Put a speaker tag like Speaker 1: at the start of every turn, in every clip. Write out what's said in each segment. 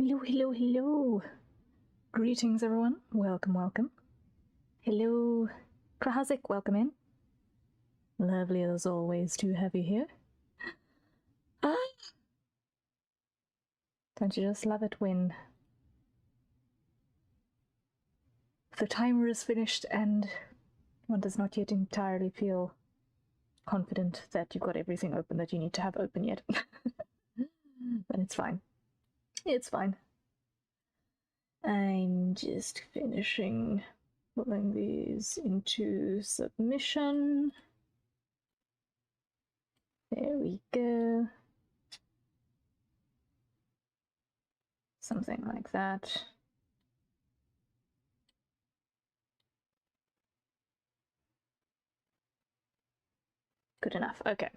Speaker 1: Hello, hello, hello. Greetings, everyone. Welcome, welcome. Hello, Krahazik, welcome in. Lovely as always to have you here. Ah! Don't you just love it when the timer is finished and one does not yet entirely feel confident that you've got everything open that you need to have open yet? But it's fine. It's fine. I'm just finishing pulling these into submission. There we go. Something like that. Good enough. Okay.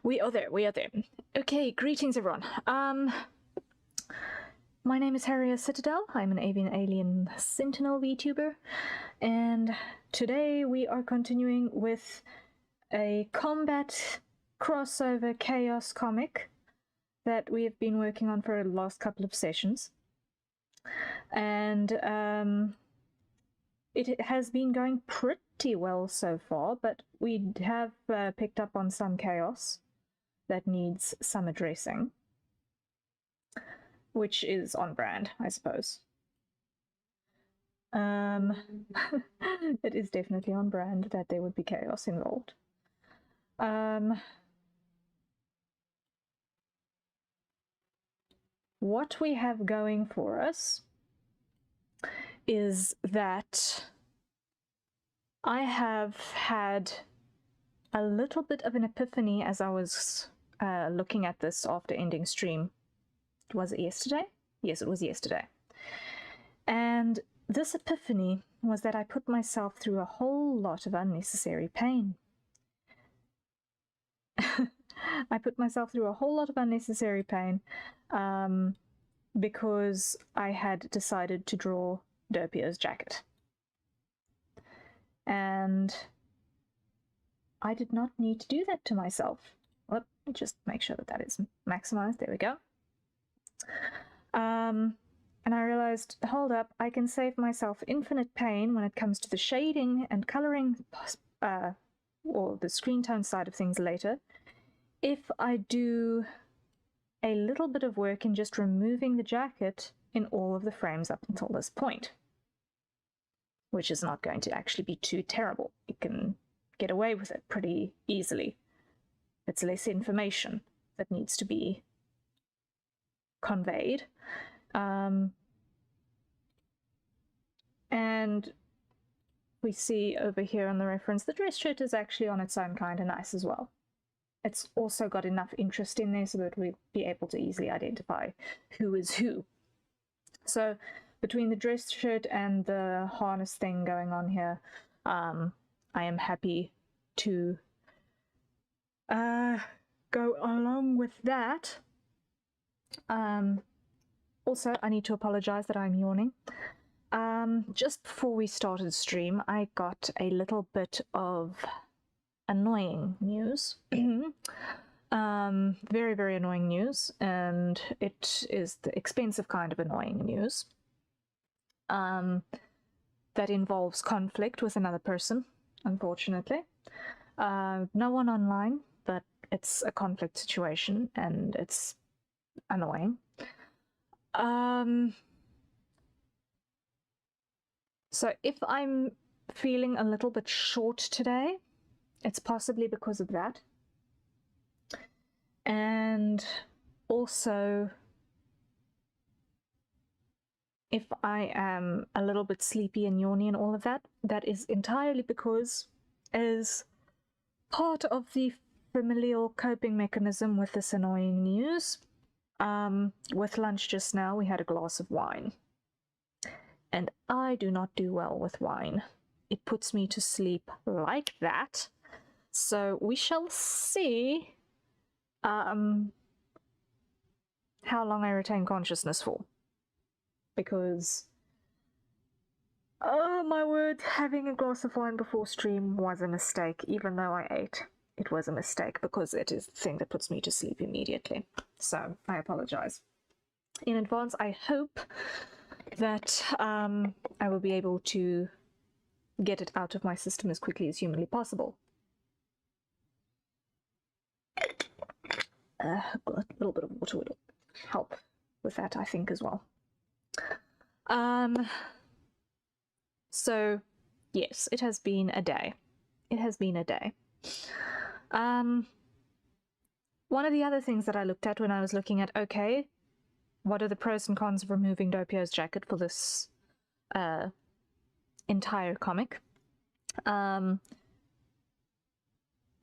Speaker 1: We are there. We are there. Okay, greetings everyone. My name is Harrier Citadel. I'm an avian alien sentinel VTuber, and today we are continuing with a combat crossover chaos comic that we have been working on for the last couple of sessions. And it has been going pretty well so far, but we have picked up on some chaos that needs some addressing, which is on brand, I suppose. It is definitely on brand that there would be chaos involved. What we have going for us is that I have had a little bit of an epiphany as I was looking at this after ending stream. Was it yesterday? Yes, it was yesterday. And this epiphany was that I put myself through a whole lot of unnecessary pain. I put myself through a whole lot of unnecessary pain because I had decided to draw Derpier's jacket. And I did not need to do that to myself. Let me just make sure that that is maximized. There we go. And I realized, hold up, I can save myself infinite pain when it comes to the shading and coloring, or the screen tone side of things later, if I do a little bit of work in just removing the jacket in all of the frames up until this point, which is not going to actually be too terrible. You can get away with it pretty easily. It's less information that needs to be conveyed. And we see over here on the reference, the dress shirt is actually on its own kind of nice as well. It's also got enough interest in there so that we'll be able to easily identify who is who. So between the dress shirt and the harness thing going on here, I am happy to go along with that. Also, I need to apologize that I'm yawning. Just before we started the stream, I got a little bit of annoying news. Very, very annoying news, and it is the expensive kind of annoying news. That involves conflict with another person, unfortunately. No one online, but it's a conflict situation, and it's annoying. So if I'm feeling a little bit short today, it's possibly because of that. And also, if I am a little bit sleepy and yawny and all of that, that is entirely because, as part of the familial coping mechanism with this annoying news, with lunch just now, we had a glass of wine. And I do not do well with wine. It puts me to sleep like that. So we shall see how long I retain consciousness for. Because, oh my word, having a glass of wine before stream was a mistake. Even though I ate, it was a mistake because it is the thing that puts me to sleep immediately. So I apologize. in advance. I hope that I will be able to get it out of my system as quickly as humanly possible. A little bit of water would help with that, I think, as well. So, yes, it has been a day. It has been a day. One of the other things that I looked at when I was looking at, okay, what are the pros and cons of removing Dopio's jacket for this entire comic?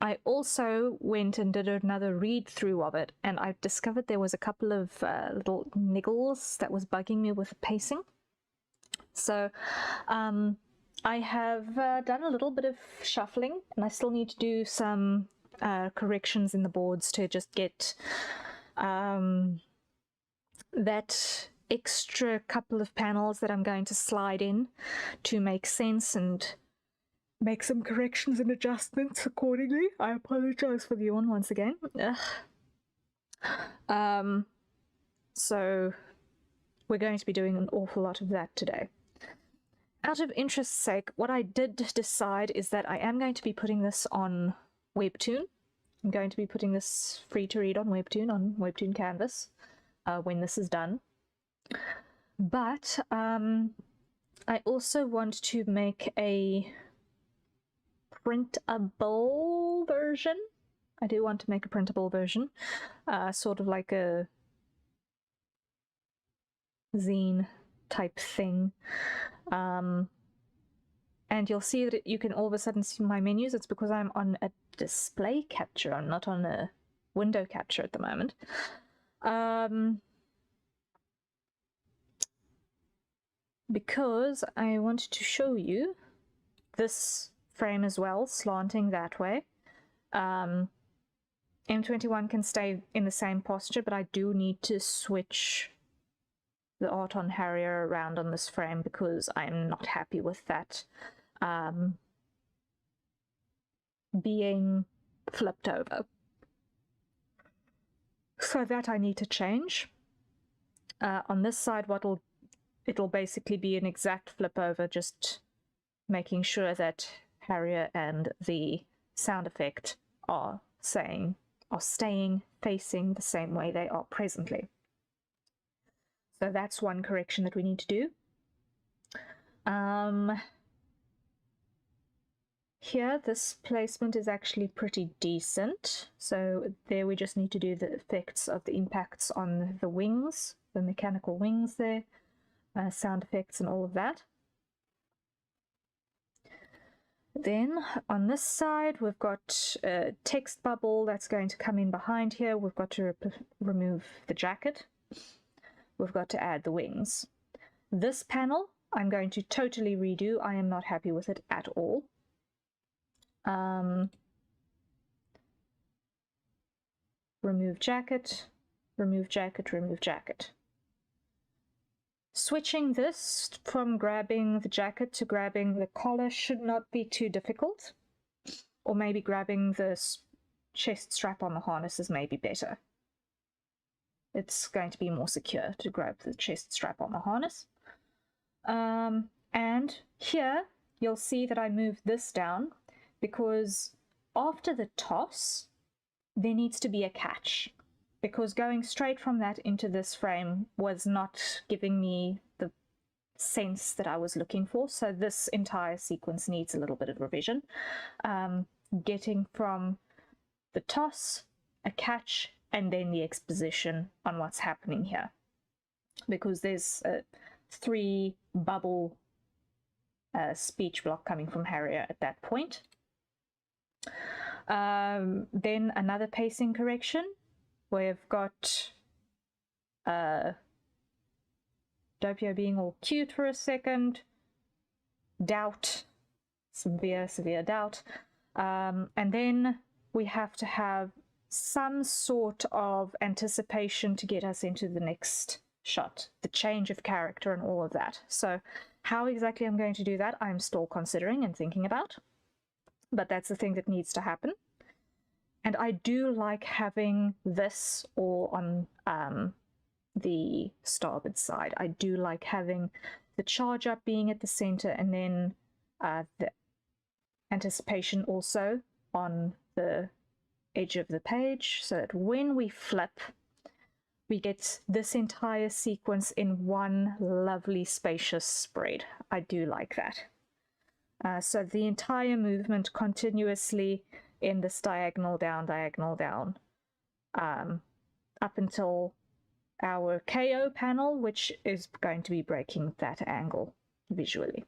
Speaker 1: I also went and did another read through of it, and I discovered there was a couple of little niggles that was bugging me with the pacing. So I have done a little bit of shuffling, and I still need to do some corrections in the boards to just get that extra couple of panels that I'm going to slide in to make sense and make some corrections and adjustments accordingly. I apologize for the yawn once again. So we're going to be doing an awful lot of that today. Out of interest's sake, what I did decide is that I am going to be putting this on Webtoon. I'm going to be putting this free to read on Webtoon Canvas when this is done. But I also want to make a printable version. I do want to make a printable version, sort of like a zine type thing. And you'll see that you can all of a sudden see my menus. It's because I'm on a display capture. I'm not on a window capture at the moment. Because I wanted to show you this frame as well, slanting that way. M21 can stay in the same posture, but I do need to switch the art on Harrier around on this frame because I'm not happy with that being flipped over. So that I need to change. On this side, it'll basically be an exact flip over, just making sure that Harrier and the sound effect are staying facing the same way they are presently. So that's one correction that we need to do. Here, this placement is actually pretty decent. So there we just need to do the effects of the impacts on the wings, the mechanical wings there, sound effects and all of that. Then on this side, we've got a text bubble that's going to come in behind here. We've got to remove the jacket. We've got to add the wings. This panel, I'm going to totally redo. I am not happy with it at all. Remove jacket, remove jacket, remove jacket. Switching this from grabbing the jacket to grabbing the collar should not be too difficult. Or maybe grabbing the chest strap on the harness is maybe better. It's going to be more secure to grab the chest strap on the harness. And here you'll see that I moved this down because after the toss there needs to be a catch, because going straight from that into this frame was not giving me the sense that I was looking for. So this entire sequence needs a little bit of revision. Getting from the toss, a catch, and then the exposition on what's happening here, because there's a 3 bubble speech block coming from Harrier at that point. Then another pacing correction. We've got Dopio being all cute for a second, doubt, severe doubt, and then we have to have some sort of anticipation to get us into the next shot, the change of character and all of that. So how exactly I'm going to do that, I'm still considering and thinking about, but that's the thing that needs to happen. And I do like having this all on the starboard side. I do like having the charge up being at the center, and then the anticipation also on the edge of the page, so that when we flip, we get this entire sequence in one lovely spacious spread. I do like that. So the entire movement continuously in this diagonal down, up until our KO panel, which is going to be breaking that angle visually.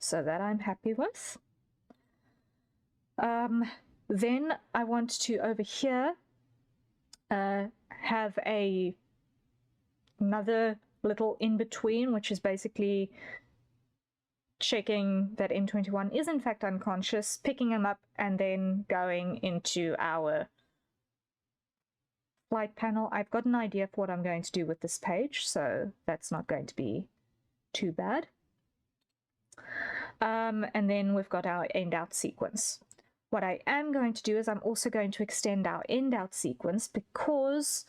Speaker 1: So that I'm happy with. Then I want to, over here, have another little in-between, which is basically checking that M21 is in fact unconscious, picking him up, and then going into our flight panel. I've got an idea of what I'm going to do with this page, so that's not going to be too bad. And then we've got our end-out sequence. What I am going to do is I'm also going to extend our end-out sequence, because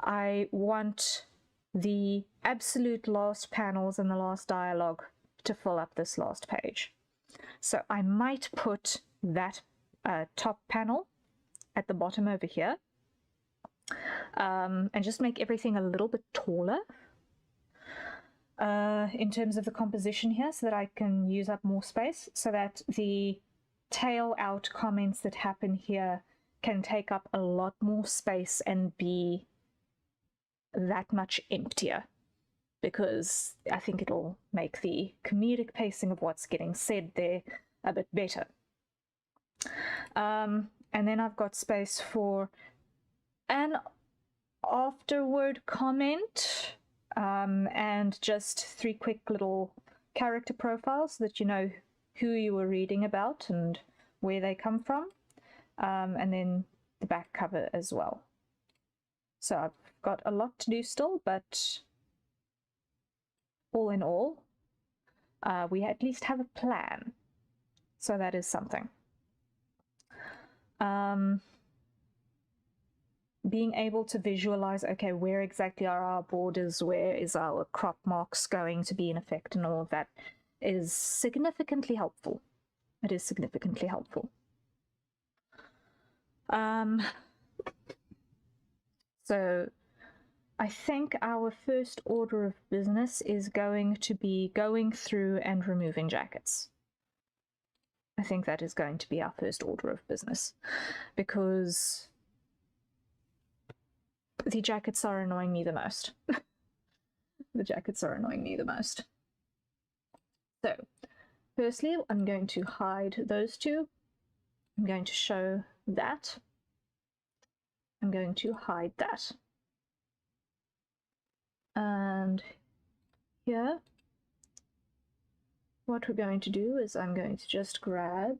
Speaker 1: I want the absolute last panels and the last dialogue to fill up this last page. So I might put that top panel at the bottom over here, and just make everything a little bit taller in terms of the composition here, so that I can use up more space, so that the tail out comments that happen here can take up a lot more space and be that much emptier, because I think it'll make the comedic pacing of what's getting said there a bit better. And then I've got space for an afterward comment, and just 3 quick little character profiles so that you know who you were reading about and where they come from, and then the back cover as well. So I've got a lot to do still, but all in all, we at least have a plan, so that is something. Being able to visualize, okay, where exactly are our borders, where is our crop marks going to be in effect, and all of that is significantly helpful. It is significantly helpful. So I think our first order of business is going to be going through and removing jackets. I think that is going to be our first order of business, because the jackets are annoying me the most. The jackets are annoying me the most. So, firstly, I'm going to hide those two. I'm going to show that. I'm going to hide that. And here, what we're going to do is I'm going to just grab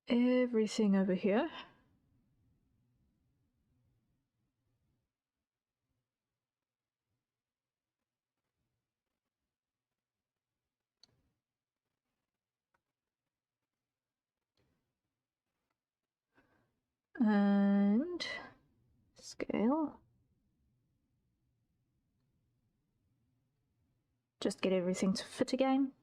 Speaker 1: everything over here. And scale. Just get everything to fit again.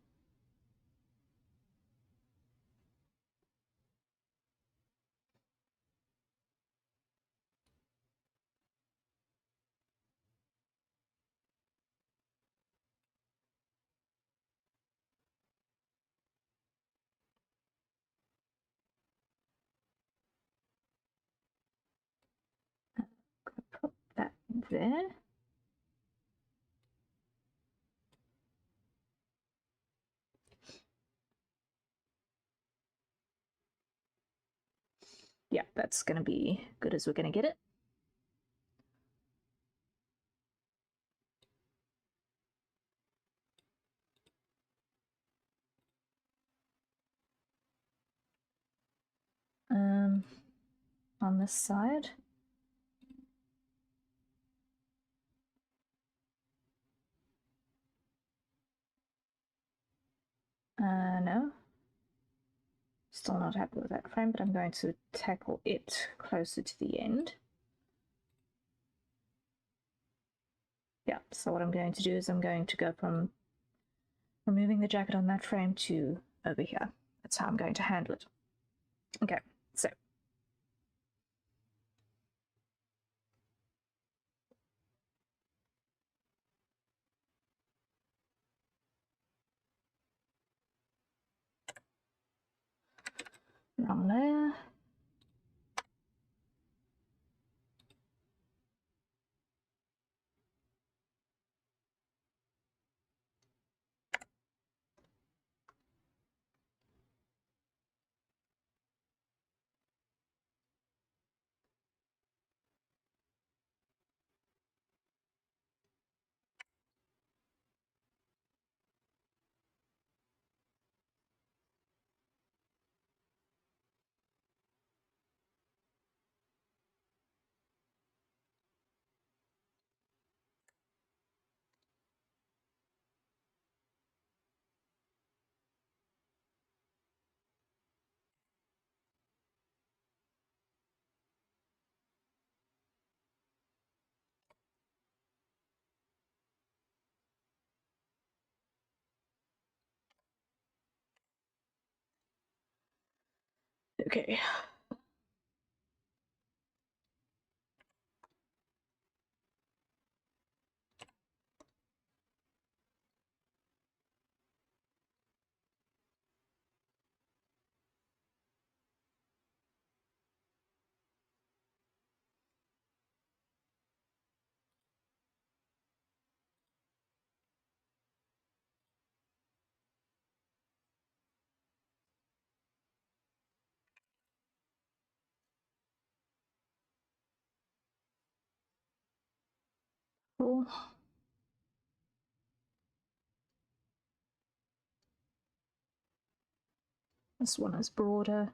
Speaker 1: Put that there. Yeah, that's going to be good as we're going to get it. On this side. No. Still not happy with that frame, but I'm going to tackle it closer to the end. Yeah, so what I'm going to do is I'm going to go from removing the jacket on that frame to over here. That's how I'm going to handle it. Okay, so wrong layer. Okay. Cool. This one is broader.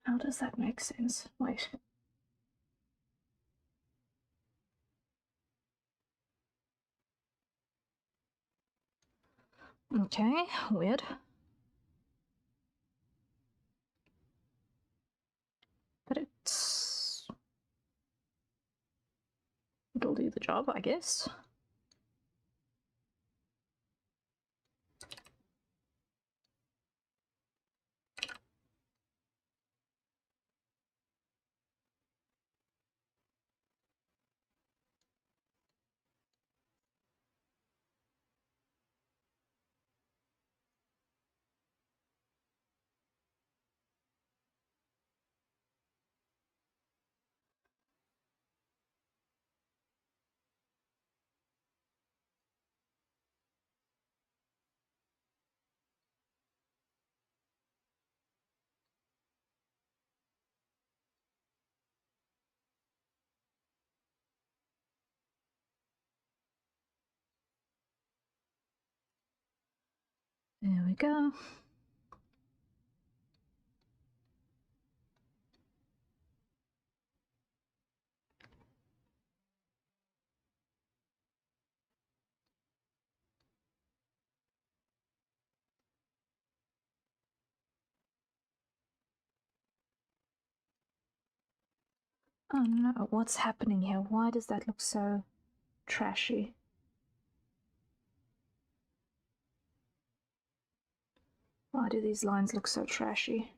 Speaker 1: How does that make sense? Wait. Okay, weird. But it'll do the job, I guess. There we go. Oh no, what's happening here? Why does that look so trashy? Why do these lines look so trashy?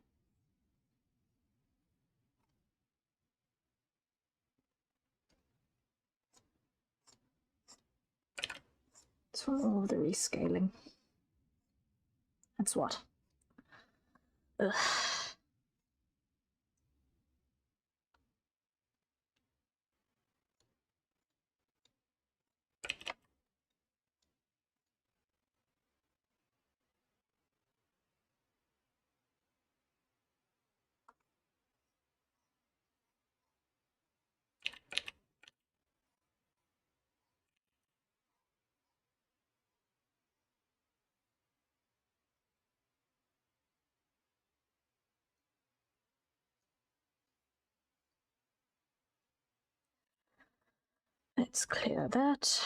Speaker 1: It's from all of the rescaling. That's what. Ugh. let's clear that.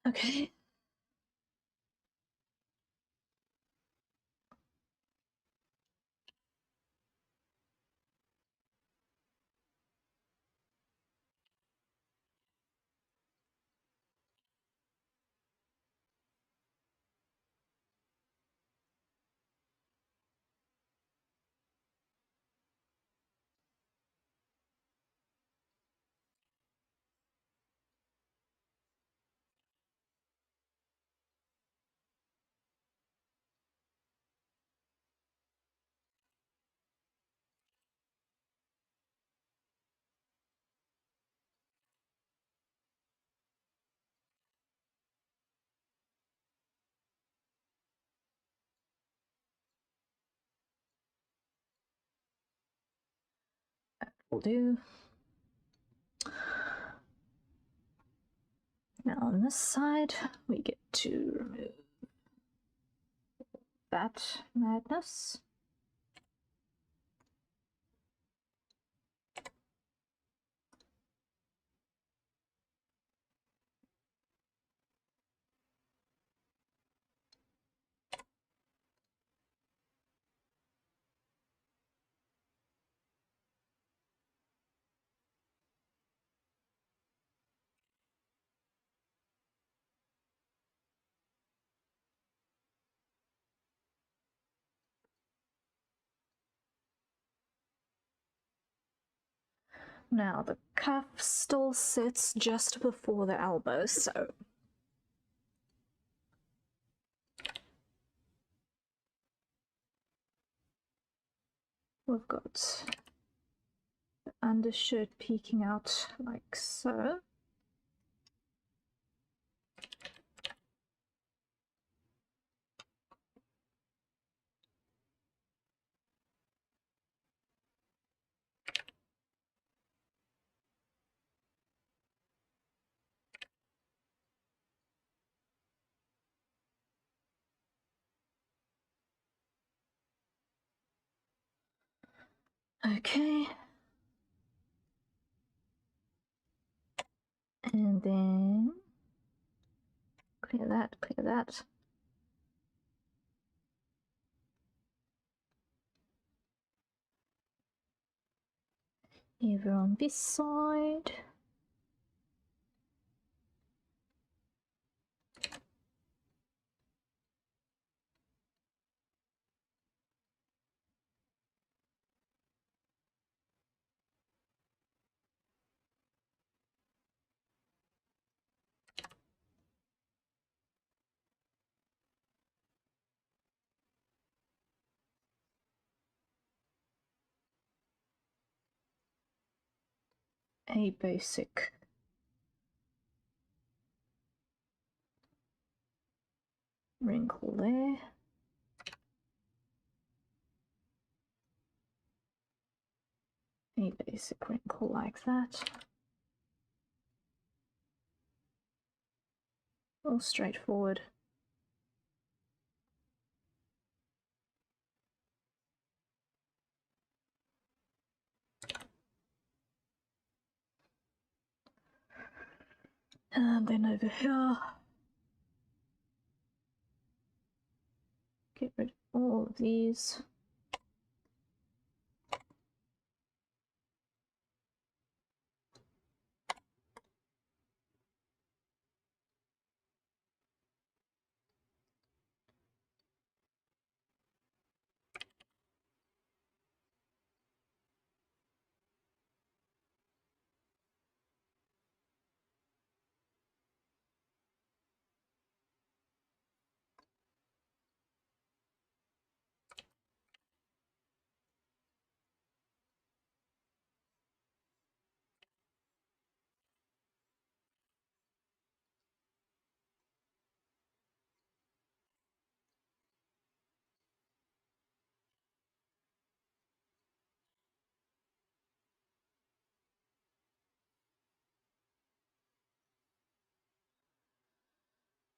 Speaker 1: Okay. Will do. Now on this side, we get to remove that madness. Now the cuff still sits just before the elbow, so we've got the undershirt peeking out like so. Okay. And then clear that, clear that. Over on this side. A basic wrinkle there. A basic wrinkle like that. All straightforward. And then over here, get rid of all of these.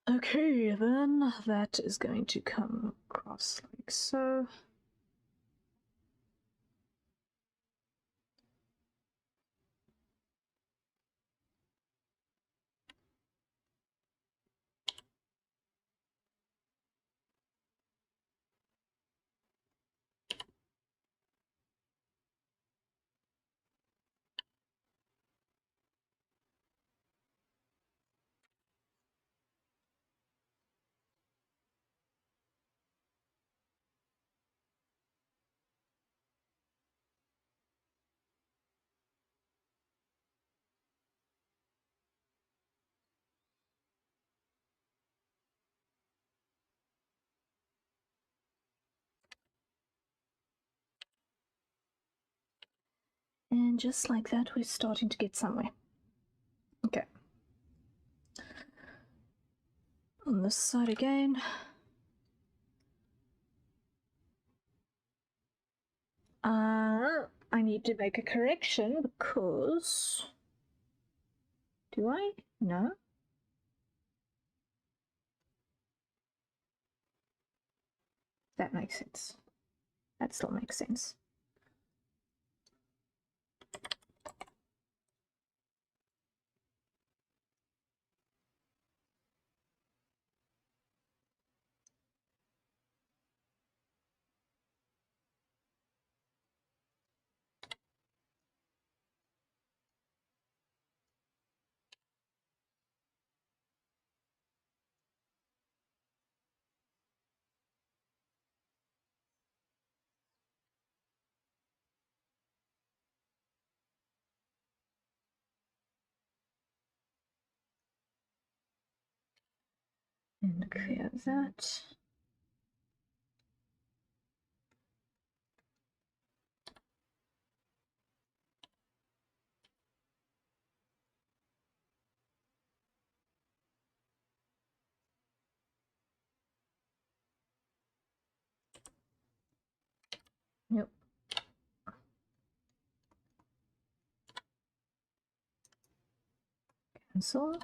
Speaker 1: Okay, then that is going to come across like so. And just like that, we're starting to get somewhere. Okay. On this side again. I need to make a correction because... Do I? No. That makes sense. That still makes sense. And clear that. Yep. Cancel.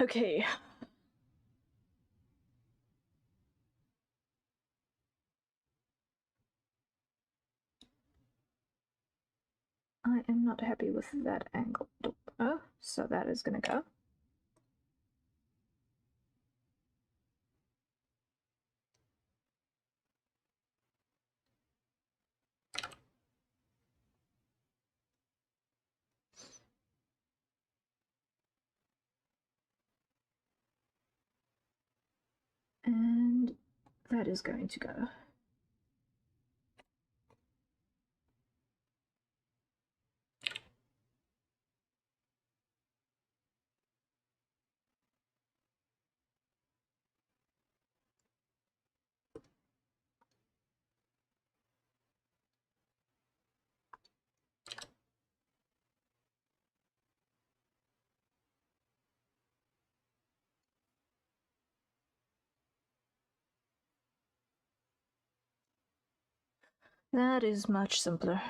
Speaker 1: Okay. I am not happy with that angle. Oh, so that is going to go. And that is going to go. That is much simpler.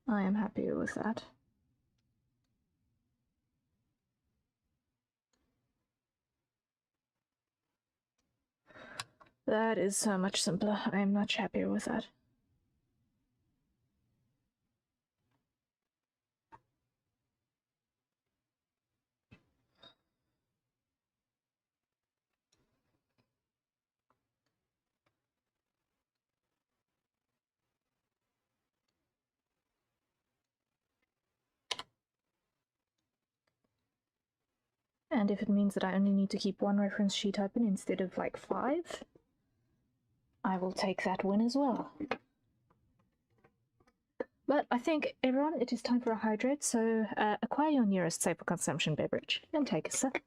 Speaker 1: I am happy with that. That is so much simpler. I am much happier with that. And if it means that I only need to keep one reference sheet open instead of like 5, I will take that win as well. But I think, everyone, it is time for a hydrate, so acquire your nearest safer consumption beverage and take a sip.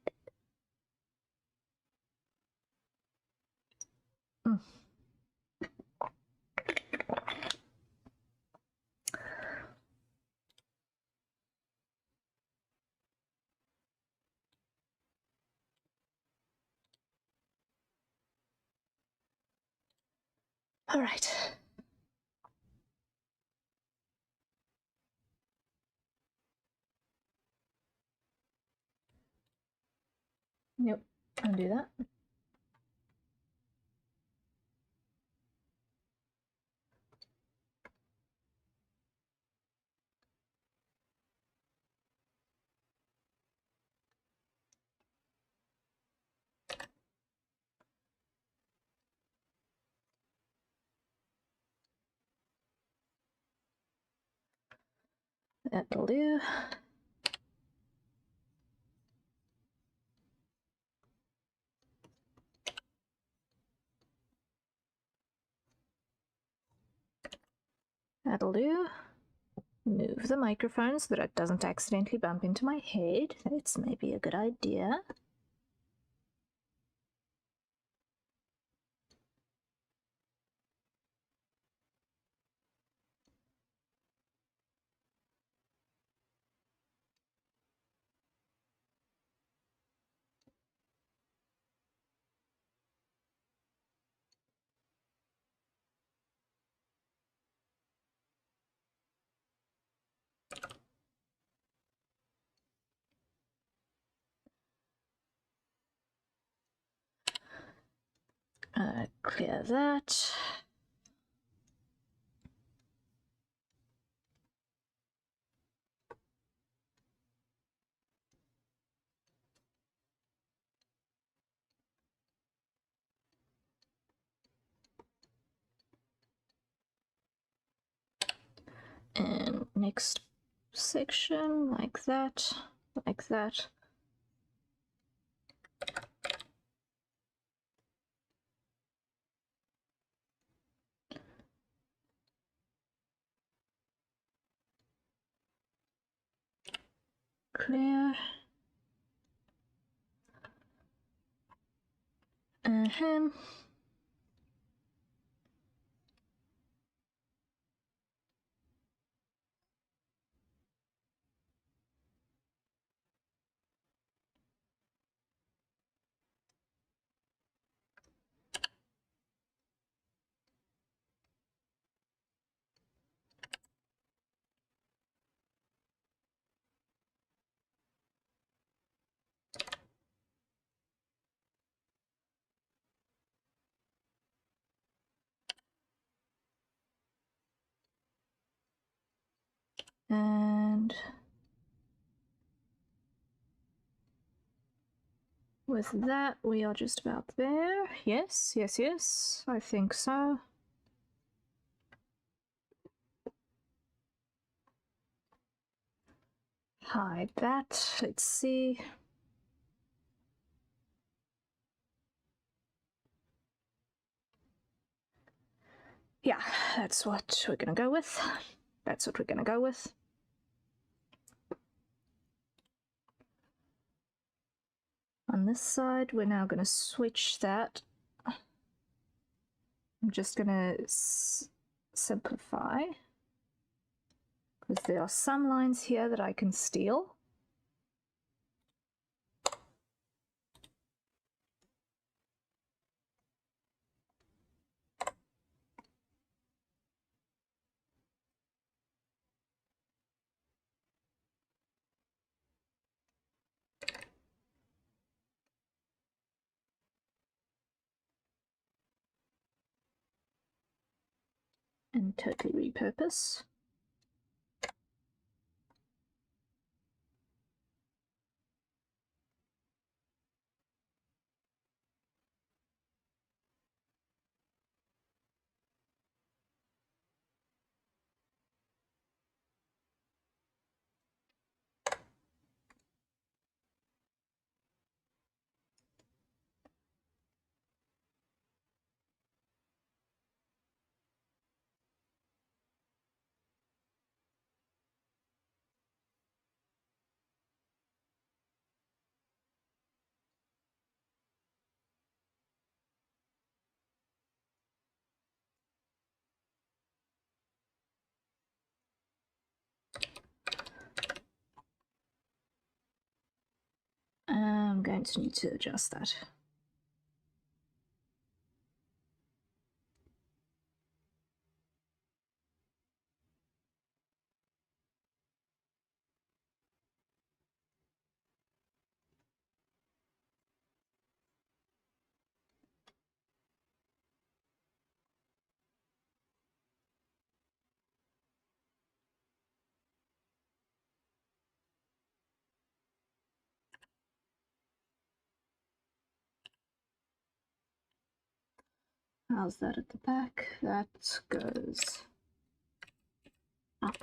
Speaker 1: All right. Nope, undo that. That'll do. That'll do. Move the microphone so that it doesn't accidentally bump into my head. That's maybe a good idea. Clear that. And next section, like that, like that. Clear. And with that, we are just about there. Yes, yes, yes, I think so. Hide that. Let's see. Yeah, that's what we're gonna go with. That's what we're gonna go with. On this side, we're now gonna switch that. I'm just gonna simplify, because there are some lines here that I can steal. and totally repurpose. I'm going to need to adjust that. How's that at the back? That goes up.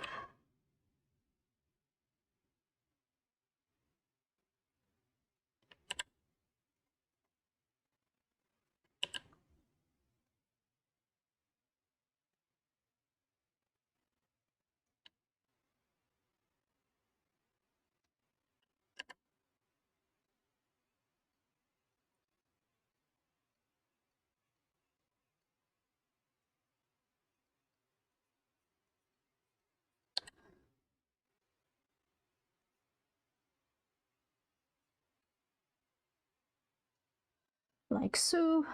Speaker 1: Like so.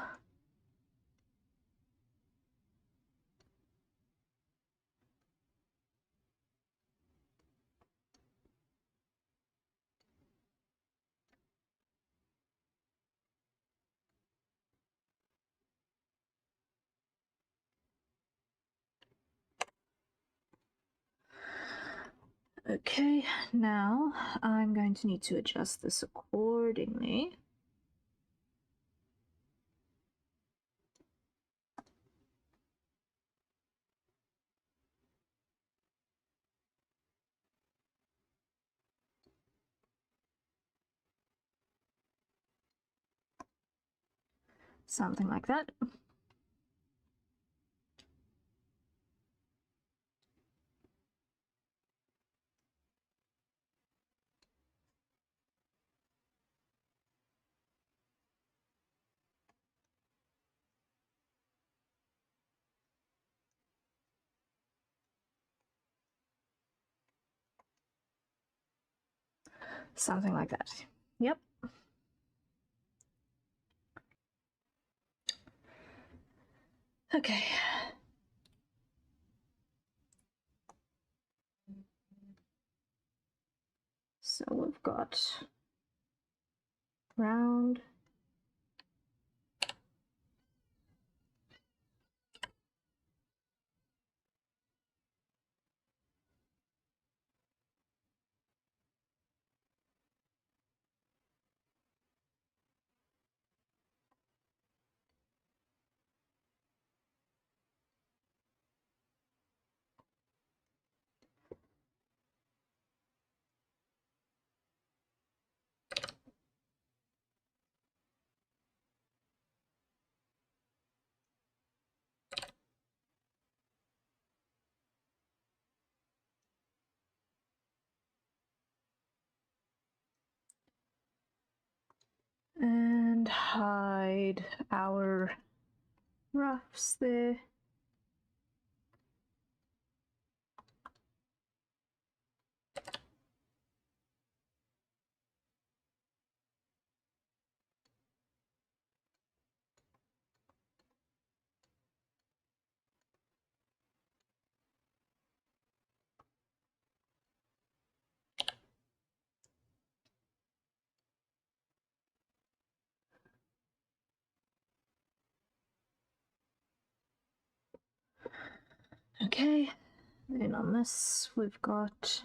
Speaker 1: Okay, now I'm going to need to adjust this accordingly. Something like that. Something like that. Yep. Okay. So we've got round. And hide our roughs there. Okay, then on this we've got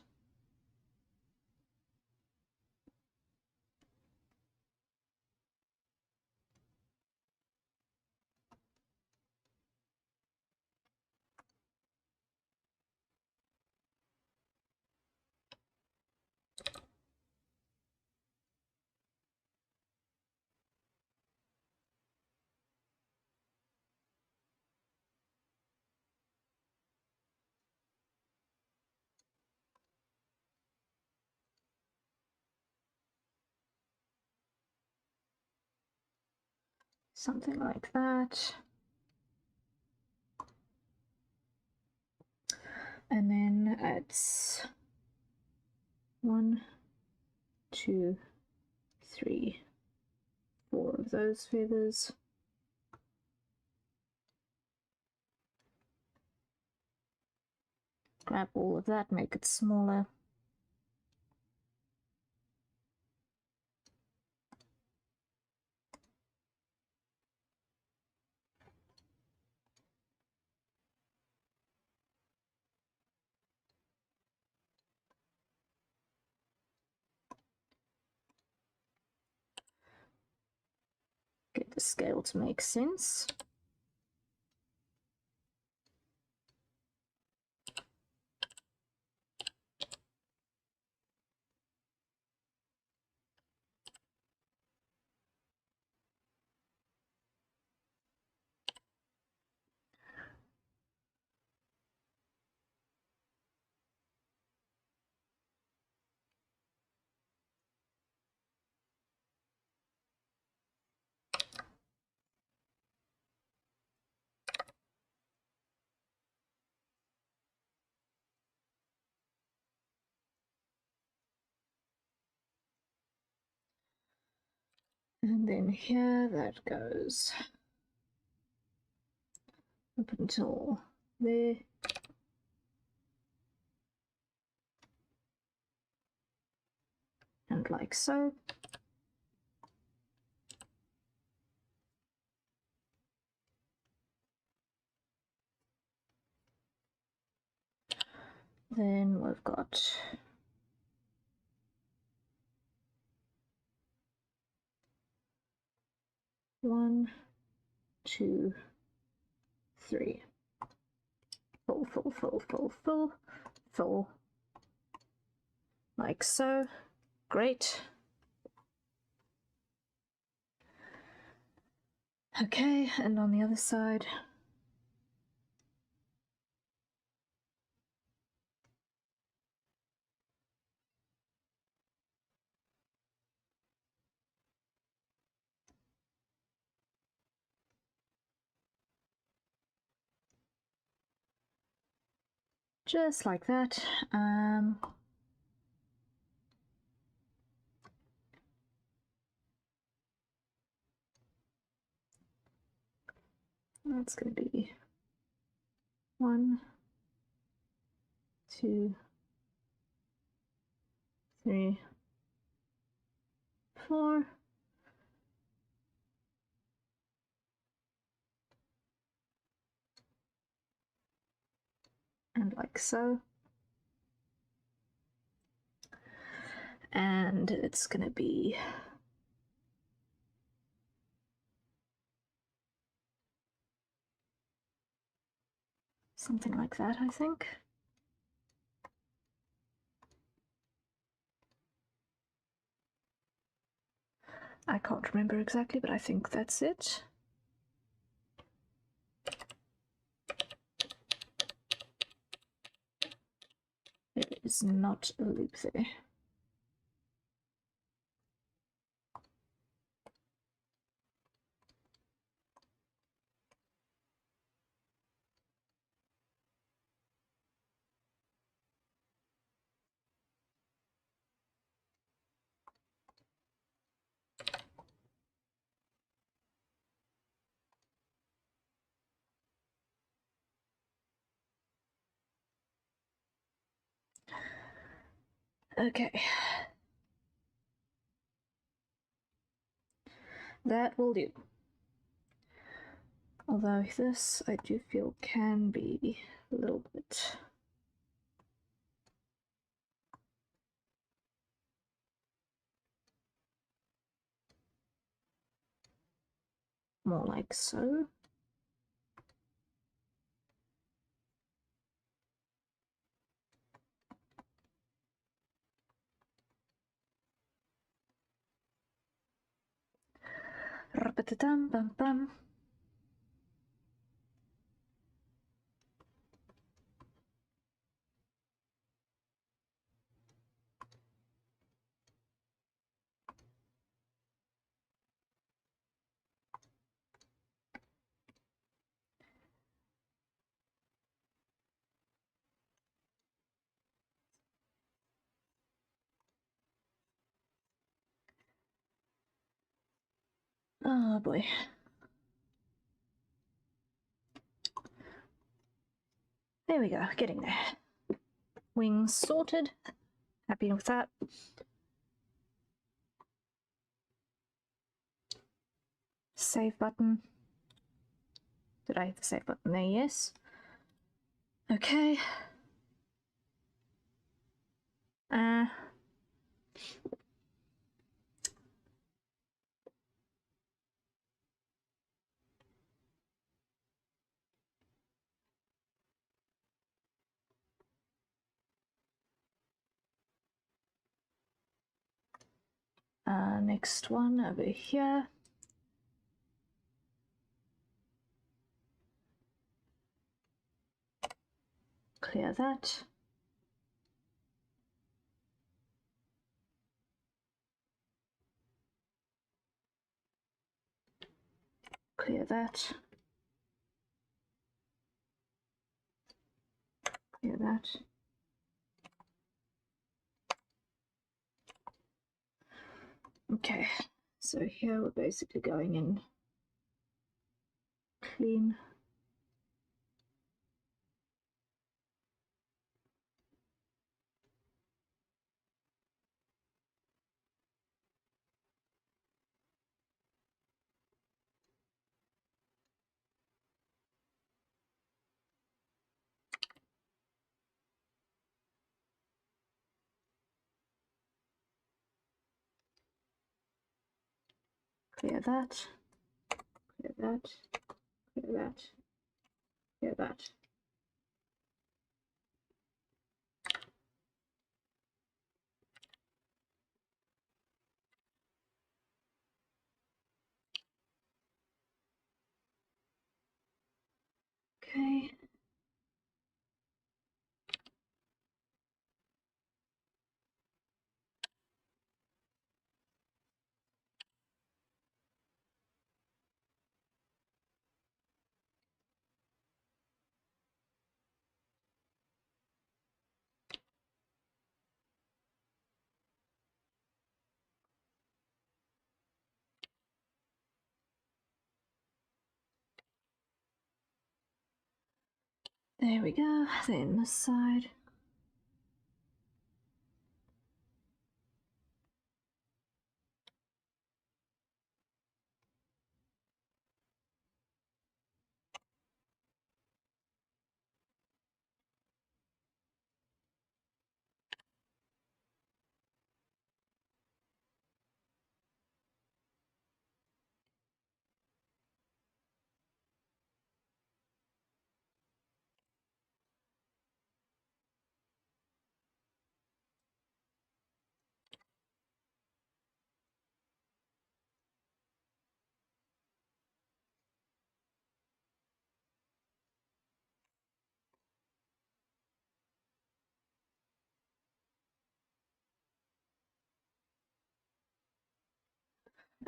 Speaker 1: something like that. And then it's 1, 2, 3, 4 of those feathers. Grab all of that, make it smaller. Get the scale to make sense. And then here that goes up until there. And like so. Then we've got one, two, three. Full, full, full, full, full, full. Like so. Great. Okay, and on the other side. Just like that. That's going to be 1, 2, 3, 4. And like so. And it's going to be something like that, I think. I can't remember exactly, but I think that's it. There is not a loop there. Okay. That will do. Although this, I do feel, can be a little bit more like so. Bum. Oh boy. There we go, getting there. Wings sorted. Happy with that. Save button. Did I hit the save button there? Yes. Okay. Next one over here. Clear that. Clear that. Clear that. Okay, so here we're basically going in clean. Clear that. Clear that. Clear that. Clear that. Okay. There we go. Then this side.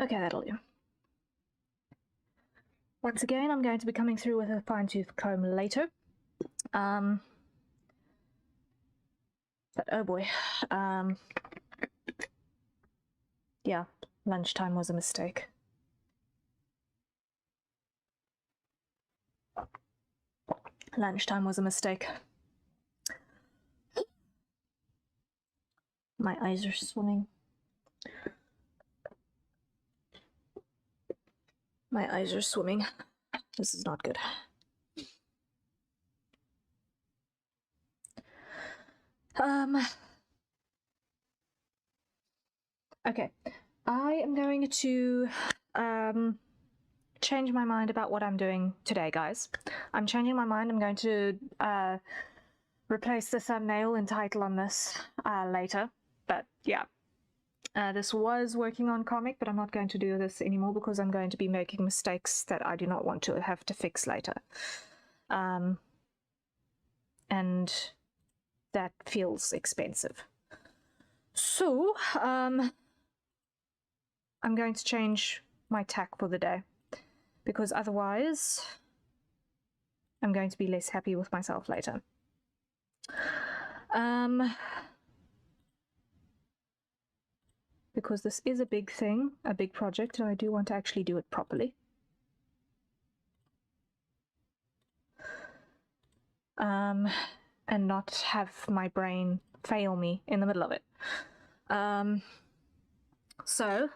Speaker 1: Okay, that'll do. Once again, I'm going to be coming through with a fine-tooth comb later. But oh boy. Yeah, lunchtime was a mistake. Lunchtime was a mistake. My eyes are swimming. My eyes are swimming. This is not good. Okay, I am going to change my mind about what I'm doing today, guys. I'm changing my mind. I'm going to replace the thumbnail and title on this later. But yeah, this was working on comic, but I'm not going to do this anymore because I'm going to be making mistakes that I do not want to have to fix later. And that feels expensive. So, I'm going to change my tack for the day, because otherwise I'm going to be less happy with myself later. Because this is a big thing, a big project, and I do want to actually do it properly. And not have my brain fail me in the middle of it. So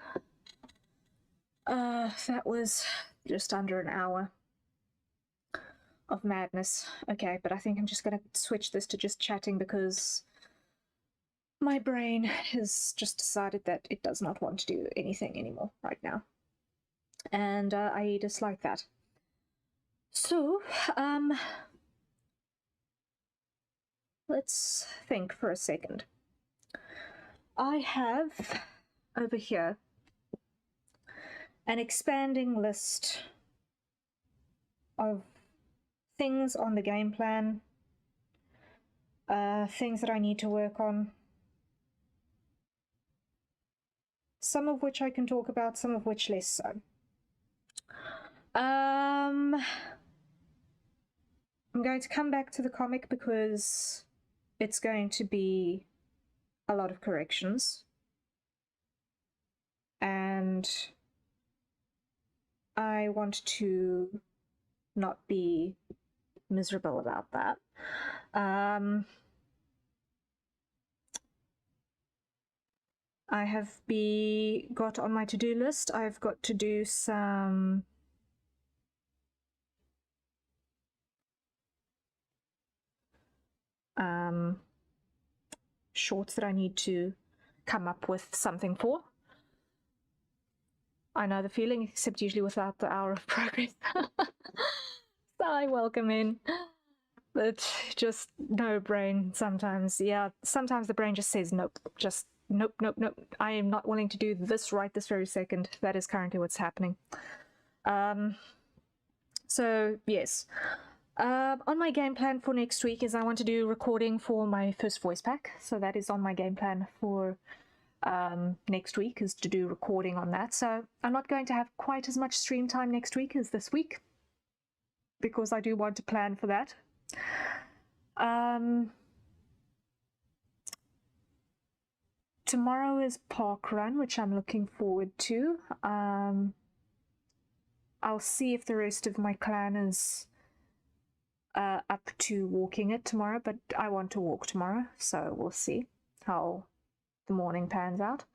Speaker 1: that was just under an hour of madness. Okay, but I think I'm just gonna switch this to just chatting because my brain has just decided that it does not want to do anything anymore right now. And I dislike that. So, let's think for a second. I have over here an expanding list of things on the game plan, things that I need to work on, some of which I can talk about, some of which less so. I'm going to come back to the comic because it's going to be a lot of corrections. And I want to not be miserable about that. I have got on my to-do list, I've got to do some shorts that I need to come up with something for. I know the feeling, except usually without the hour of progress. So I welcome in. But just no brain sometimes. Yeah, sometimes the brain just says nope. Just nope, nope, nope. I am not willing to do this right this very second. That is currently what's happening. So yes. On my game plan for next week is I want to do recording for my first voice pack. So that is on my game plan for next week, is to do recording on that. So I'm not going to have quite as much stream time next week as this week, because I do want to plan for that. Tomorrow is park run, which I'm looking forward to. I'll see if the rest of my clan is up to walking it tomorrow, but I want to walk tomorrow, so we'll see how the morning pans out.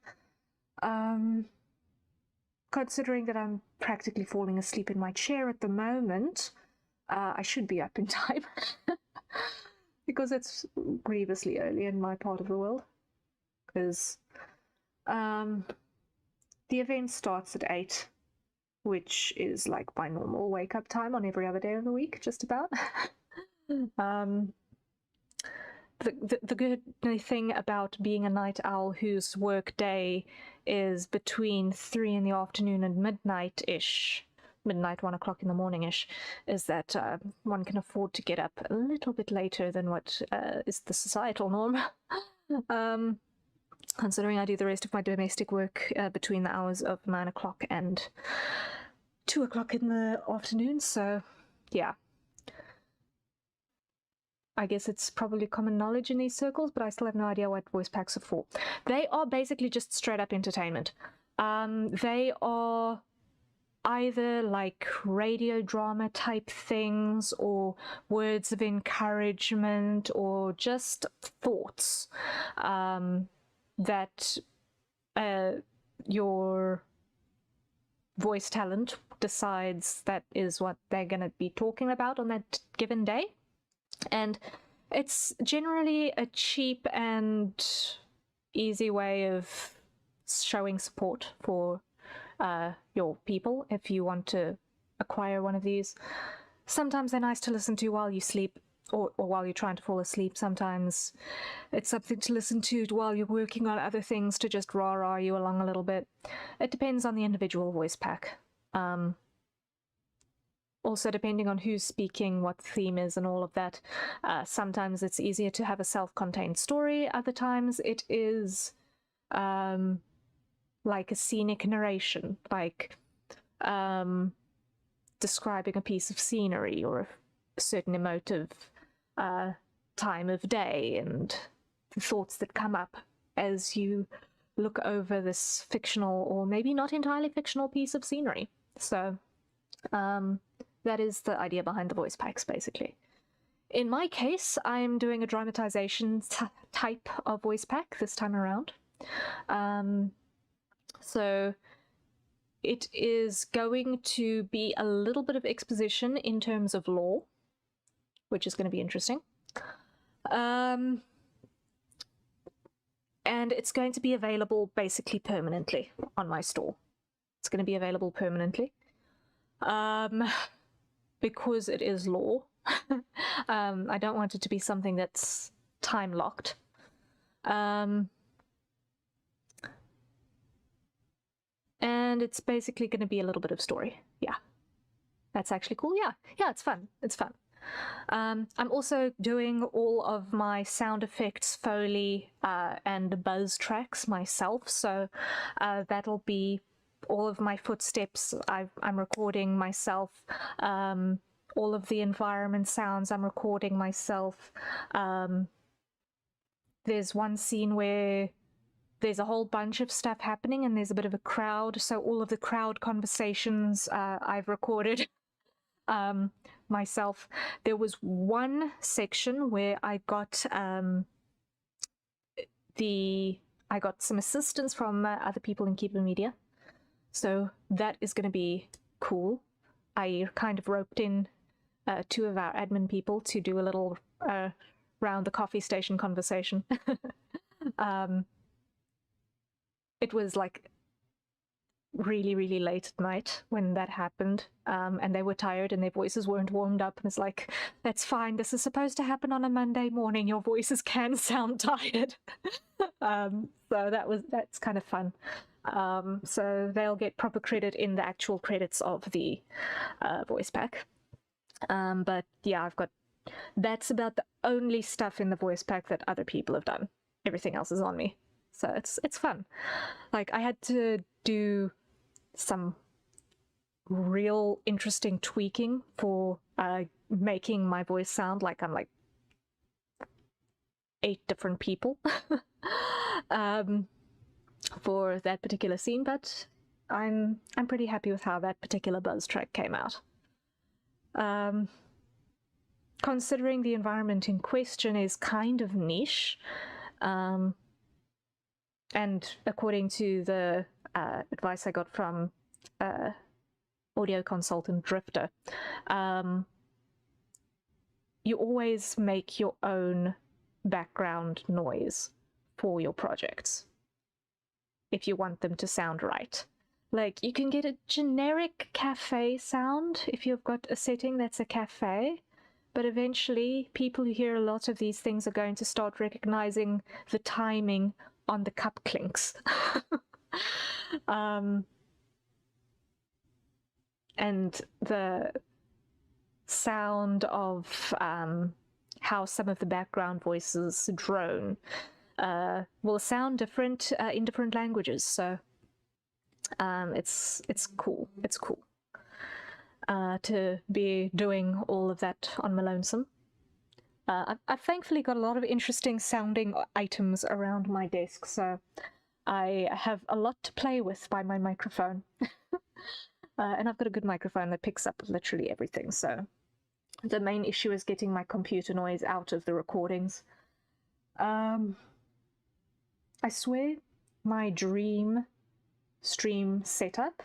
Speaker 1: Considering that I'm practically falling asleep in my chair at the moment, I should be up in time because it's grievously early in my part of the world, because the event starts at 8, which is like my normal wake-up time on every other day of the week, just about. The good thing about being a night owl whose work day is between 3 in the afternoon and midnight-ish, midnight, 1 o'clock in the morning-ish, is that one can afford to get up a little bit later than what is the societal norm. Considering I do the rest of my domestic work between the hours of 9 o'clock and 2 o'clock in the afternoon, so yeah. I guess it's probably common knowledge in these circles, but I still have no idea what voice packs are for. They are basically just straight up entertainment. They are either like radio drama type things, or words of encouragement, or just thoughts that your voice talent decides that is what they're going to be talking about on that given day. And it's generally a cheap and easy way of showing support for your people if you want to acquire one of these. Sometimes they're nice to listen to while you sleep, or while you're trying to fall asleep. Sometimes it's something to listen to while you're working on other things to just rah-rah you along a little bit. It depends on the individual voice pack. Also, depending on who's speaking, what the theme is, and all of that. Sometimes it's easier to have a self-contained story. Other times it is like a scenic narration, like describing a piece of scenery or a certain emotive time of day and the thoughts that come up as you look over this fictional, or maybe not entirely fictional, piece of scenery. So that is the idea behind the voice packs, basically. In my case, I'm doing a dramatization type of voice pack this time around. So it is going to be a little bit of exposition in terms of lore, which is going to be interesting. And it's going to be available basically permanently on my store. It's going to be available permanently. Because it is lore. I don't want it to be something that's time locked. And it's basically going to be a little bit of story. Yeah. That's actually cool. Yeah, it's fun. It's fun. I'm also doing all of my sound effects, Foley, and buzz tracks myself. So that'll be all of my footsteps. I'm recording myself. All of the environment sounds I'm recording myself. There's one scene where there's a whole bunch of stuff happening and there's a bit of a crowd, so all of the crowd conversations I've recorded myself. There was one section where I got some assistance from other people in Keeper Media, so that is going to be cool. I kind of roped in two of our admin people to do a little round the coffee station conversation. It was like really, really late at night when that happened, and they were tired and their voices weren't warmed up, and it's like, that's fine, this is supposed to happen on a Monday morning, your voices can sound tired. So that's kind of fun. So they'll get proper credit in the actual credits of the voice pack. But yeah, that's about the only stuff in the voice pack that other people have done. Everything else is on me. So it's fun. Like, I had to do some real interesting tweaking for making my voice sound like I'm like 8 different people for that particular scene, but I'm pretty happy with how that particular buzz track came out. Considering the environment in question is kind of niche, and according to the advice I got from audio consultant Drifter, you always make your own background noise for your projects if you want them to sound right. Like, you can get a generic cafe sound if you've got a setting that's a cafe, but eventually people who hear a lot of these things are going to start recognizing the timing on the cup clinks. And the sound of how some of the background voices drone will sound different in different languages. So it's cool. It's cool to be doing all of that on my lonesome. I've thankfully got a lot of interesting sounding items around my desk, so I have a lot to play with by my microphone. And I've got a good microphone that picks up literally everything, so the main issue is getting my computer noise out of the recordings. I swear my dream stream setup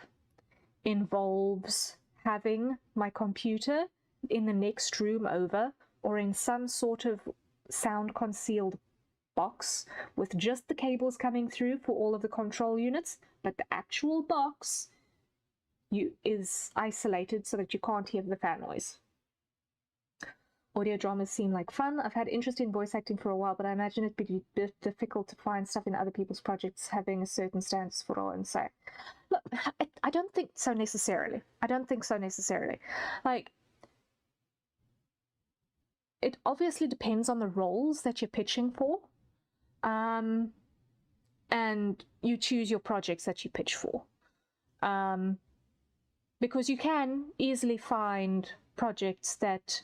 Speaker 1: involves having my computer in the next room over, or in some sort of sound concealed box with just the cables coming through for all of the control units, but the actual box is isolated so that you can't hear the fan noise. Audio dramas seem like fun. I've had interest in voice acting for a while, but I imagine it'd be a bit difficult to find stuff in other people's projects having a certain stance for all and say. Look, I don't think so necessarily. I don't think so necessarily. Like, it obviously depends on the roles that you're pitching for. And you choose your projects that you pitch for. Because you can easily find projects that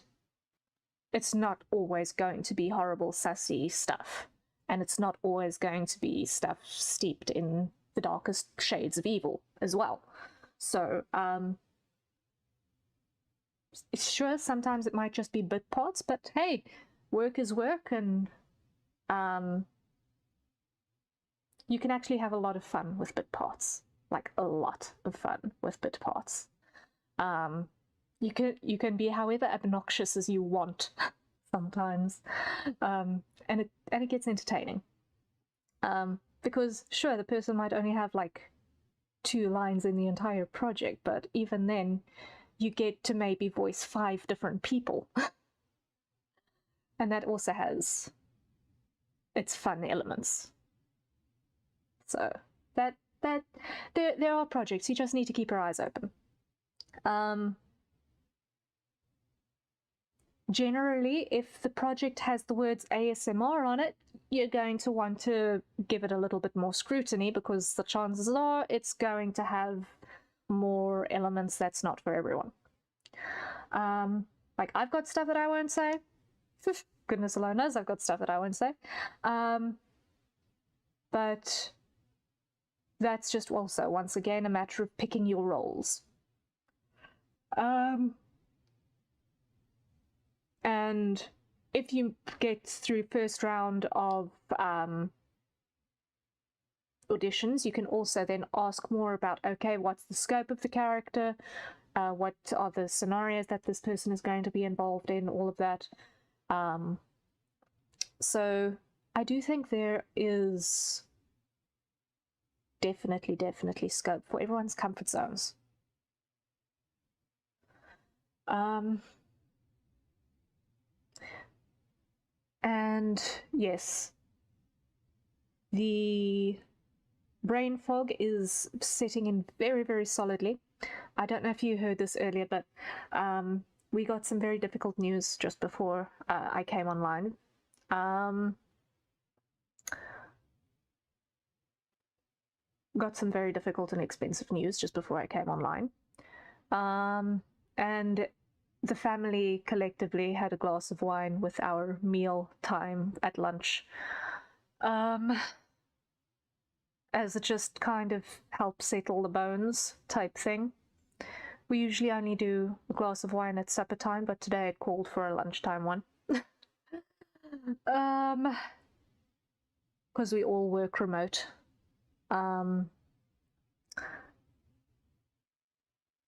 Speaker 1: it's not always going to be horrible, sassy stuff. And it's not always going to be stuff steeped in the darkest shades of evil as well. So, sure, sometimes it might just be bit parts, but hey, work is work, and you can actually have a lot of fun with bit parts. Like, a lot of fun with bit parts. You can be however obnoxious as you want sometimes, and it gets entertaining. Because sure, the person might only have like 2 lines in the entire project, but even then, you get to maybe voice 5 different people, and that also has its fun elements. So that there are projects, you just need to keep your eyes open. Generally, if the project has the words ASMR on it, you're going to want to give it a little bit more scrutiny, because the chances are it's going to have more elements that's not for everyone. Like, I've got stuff that I won't say. Goodness alone knows I've got stuff that I won't say. But that's just also, once again, a matter of picking your roles. And if you get through first round of auditions, you can also then ask more about, okay, what's the scope of the character? What are the scenarios that this person is going to be involved in? All of that. So I do think there is definitely scope for everyone's comfort zones. And yes, the brain fog is setting in very solidly. I don't know if you heard this earlier, but we got some very difficult news just before I came online. Got some very difficult and expensive news just before I came online. And the family collectively had a glass of wine with our meal time at lunch, as it just kind of helps settle the bones type thing. We usually only do a glass of wine at supper time, but today it called for a lunchtime one. Because we all work remote.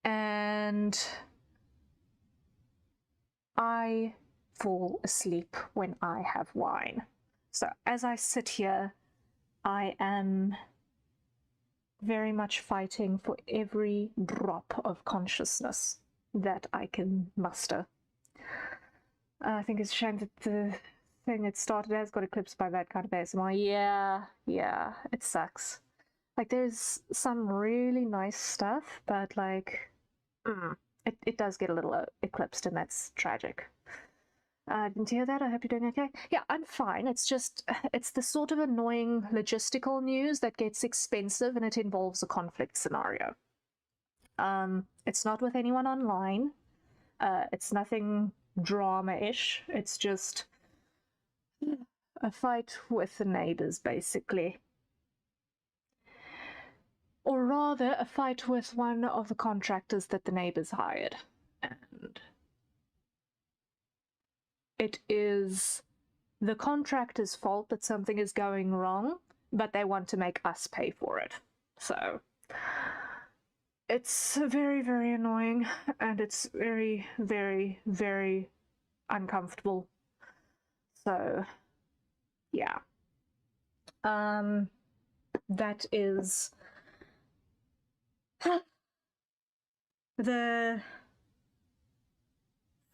Speaker 1: And I fall asleep when I have wine. So as I sit here, I am very much fighting for every drop of consciousness that I can muster. I think it's a shame that the thing it started as got eclipsed by that kind of ASMR. Yeah, it sucks. Like, there's some really nice stuff, but like, it does get a little eclipsed, and that's tragic. Didn't you hear that? I hope you're doing okay. Yeah, I'm fine. It's just, it's the sort of annoying logistical news that gets expensive and it involves a conflict scenario. It's not with anyone online. It's nothing drama-ish. It's just a fight with the neighbors, basically. Or rather, a fight with one of the contractors that the neighbors hired. And it is the contractor's fault that something is going wrong, but they want to make us pay for it. So It's very, very annoying, and it's very, very, very uncomfortable. So, yeah. That is the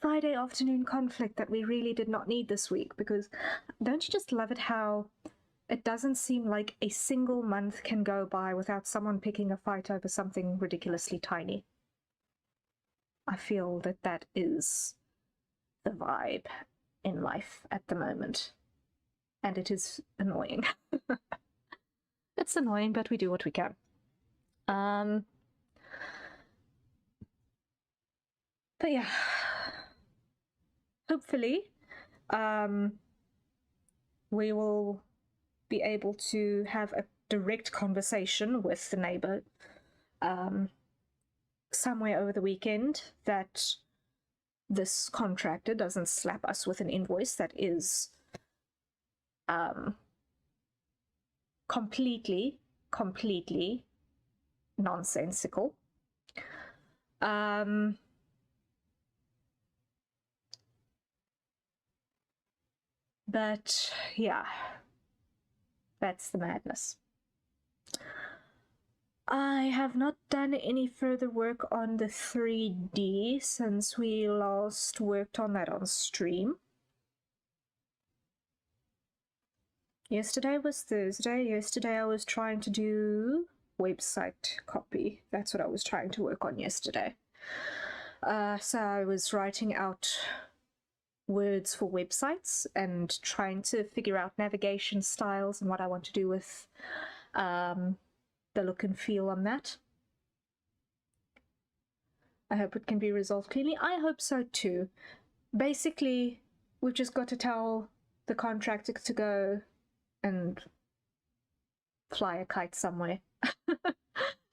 Speaker 1: Friday afternoon conflict that we really did not need this week, because don't you just love it how it doesn't seem like a single month can go by without someone picking a fight over something ridiculously tiny? I feel that that is the vibe in life at the moment, and it is annoying. It's annoying, but we do what we can. But yeah, hopefully, we will be able to have a direct conversation with the neighbor somewhere over the weekend, that this contractor doesn't slap us with an invoice that is completely nonsensical. But yeah, that's the madness. I have not done any further work on the 3D since we last worked on that on stream. Yesterday was Thursday. Yesterday I was trying to do website copy. That's what I was trying to work on yesterday. So I was writing out words for websites and trying to figure out navigation styles and what I want to do with the look and feel on that. I hope it can be resolved cleanly. I hope so too. Basically, we've just got to tell the contractor to go and fly a kite somewhere.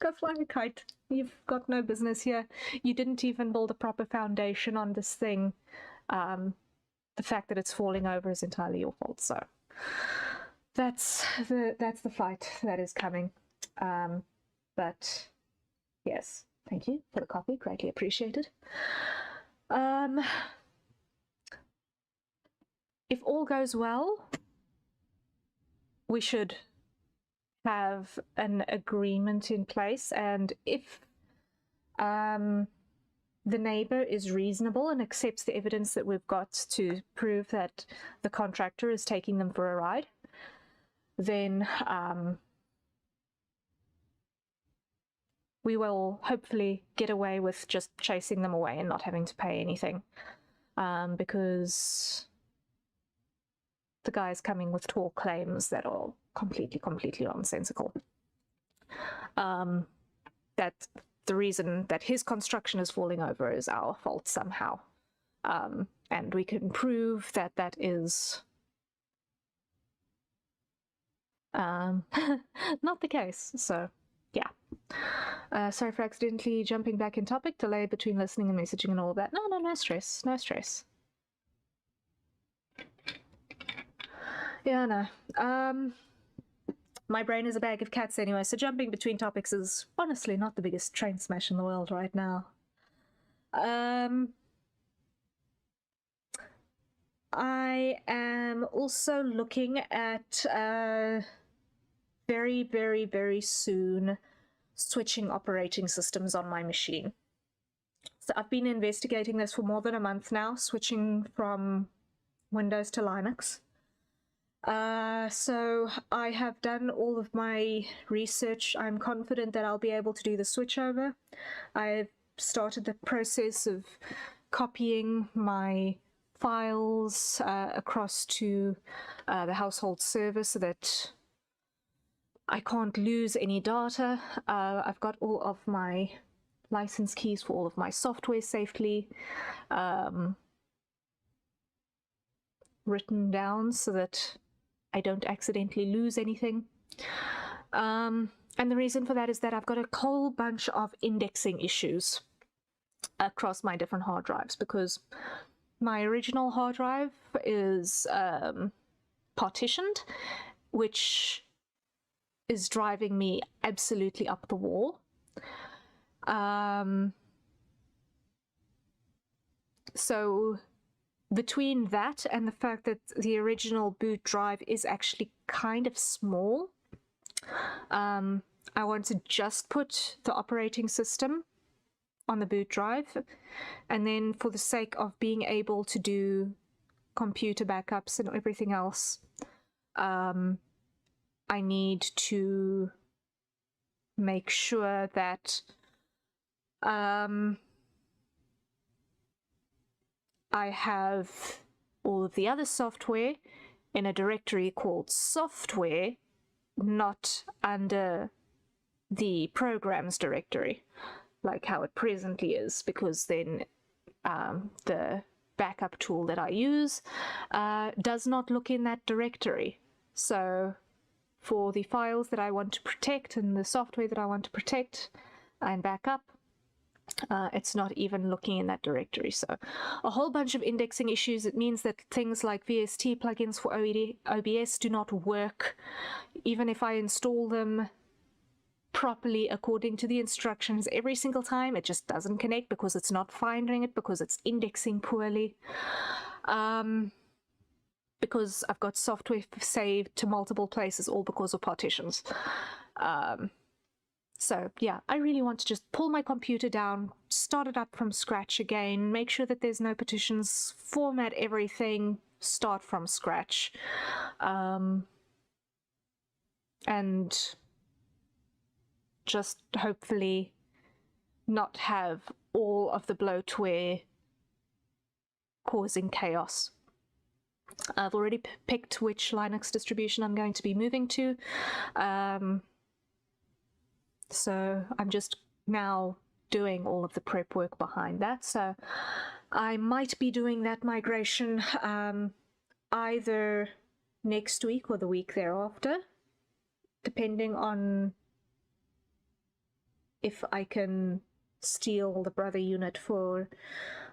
Speaker 1: Go fly a kite. You've got no business here. You didn't even build a proper foundation on this thing. The fact that it's falling over is entirely your fault. So that's the fight that is coming. But yes, thank you for the copy. Greatly appreciated. If all goes well, we should have an agreement in place, and if the neighbor is reasonable and accepts the evidence that we've got to prove that the contractor is taking them for a ride, then we will hopefully get away with just chasing them away and not having to pay anything, because the guy's coming with tall claims that are completely nonsensical. That the reason that his construction is falling over is our fault somehow. And we can prove that that is not the case. So, yeah. Sorry for accidentally jumping back in topic, delay between listening and messaging and all that. No stress. No stress. Yeah, no. My brain is a bag of cats anyway, so jumping between topics is honestly not the biggest train smash in the world right now. I am also looking at very soon switching operating systems on my machine. So I've been investigating this for more than a month now, switching from Windows to Linux. So I have done all of my research. I'm confident that I'll be able to do the switchover. I've started the process of copying my files across to the household server so that I can't lose any data. I've got all of my license keys for all of my software safely written down so that I don't accidentally lose anything. And the reason for that is that I've got a whole bunch of indexing issues across my different hard drives, because my original hard drive is partitioned, which is driving me absolutely up the wall. So between that and the fact that the original boot drive is actually kind of small, I want to just put the operating system on the boot drive, and then for the sake of being able to do computer backups and everything else, I need to make sure that I have all of the other software in a directory called software, not under the programs directory, like how it presently is, because then the backup tool that I use does not look in that directory. So for the files that I want to protect and the software that I want to protect and back up, it's not even looking in that directory. So a whole bunch of indexing issues. It means that things like VST plugins for OBS do not work, even if I install them properly according to the instructions every single time. It just doesn't connect because it's not finding it, because it's indexing poorly, because I've got software saved to multiple places, all because of partitions. So yeah, I really want to just pull my computer down, start it up from scratch again, make sure that there's no partitions, format everything, start from scratch, and just hopefully not have all of the bloatware causing chaos. I've already picked which Linux distribution I'm going to be moving to. So I'm just now doing all of the prep work behind that. So I might be doing that migration either next week or the week thereafter, depending on if I can steal the brother unit for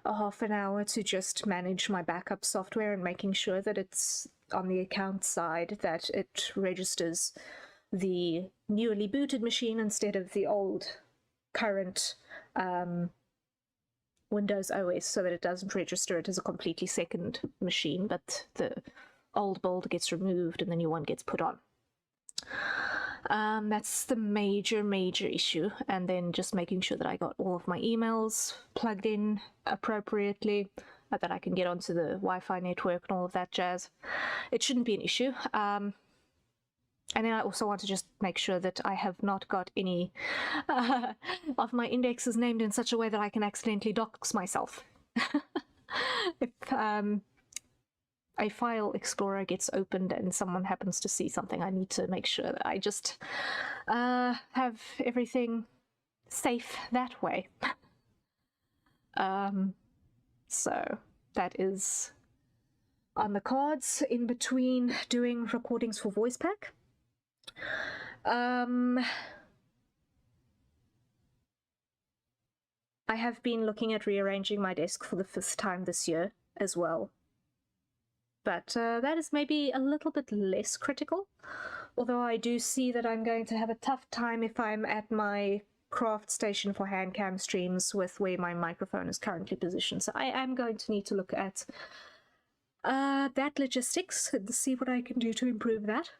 Speaker 1: a half an hour to just manage my backup software and making sure that it's on the account side, that it registers the newly booted machine instead of the old current Windows OS, so that it doesn't register it as a completely second machine, but the old build gets removed and the new one gets put on. That's the major issue. And then just making sure that I got all of my emails plugged in appropriately, that I can get onto the Wi-Fi network and all of that jazz. It shouldn't be an issue. And then I also want to just make sure that I have not got any of my indexes named in such a way that I can accidentally dox myself. If a file explorer gets opened and someone happens to see something, I need to make sure that I just have everything safe that way. So that is on the cards in between doing recordings for VoicePack. I have been looking at rearranging my desk for the 5th time this year as well. But that is maybe a little bit less critical, although I do see that I'm going to have a tough time if I'm at my craft station for hand cam streams with where my microphone is currently positioned. So I am going to need to look at that logistics and see what I can do to improve that.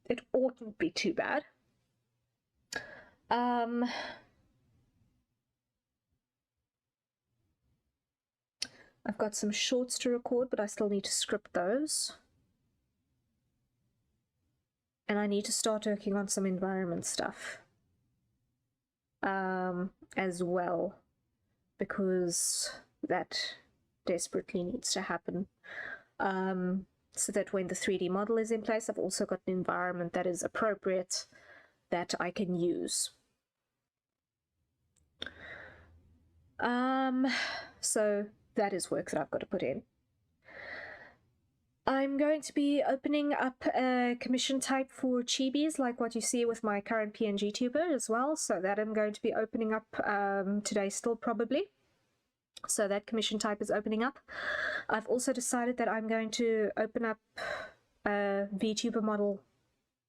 Speaker 1: It oughtn't be too bad. I've got some shorts to record, but I still need to script those. And I need to start working on some environment stuff as well, because that desperately needs to happen. So that when the 3D model is in place, I've also got an environment that is appropriate that I can use. So that is work that I've got to put in. I'm going to be opening up a commission type for chibis, like what you see with my current PNG tuber as well. So that I'm going to be opening up today still, probably. So that commission type is opening up. I've also decided that I'm going to open up a VTuber model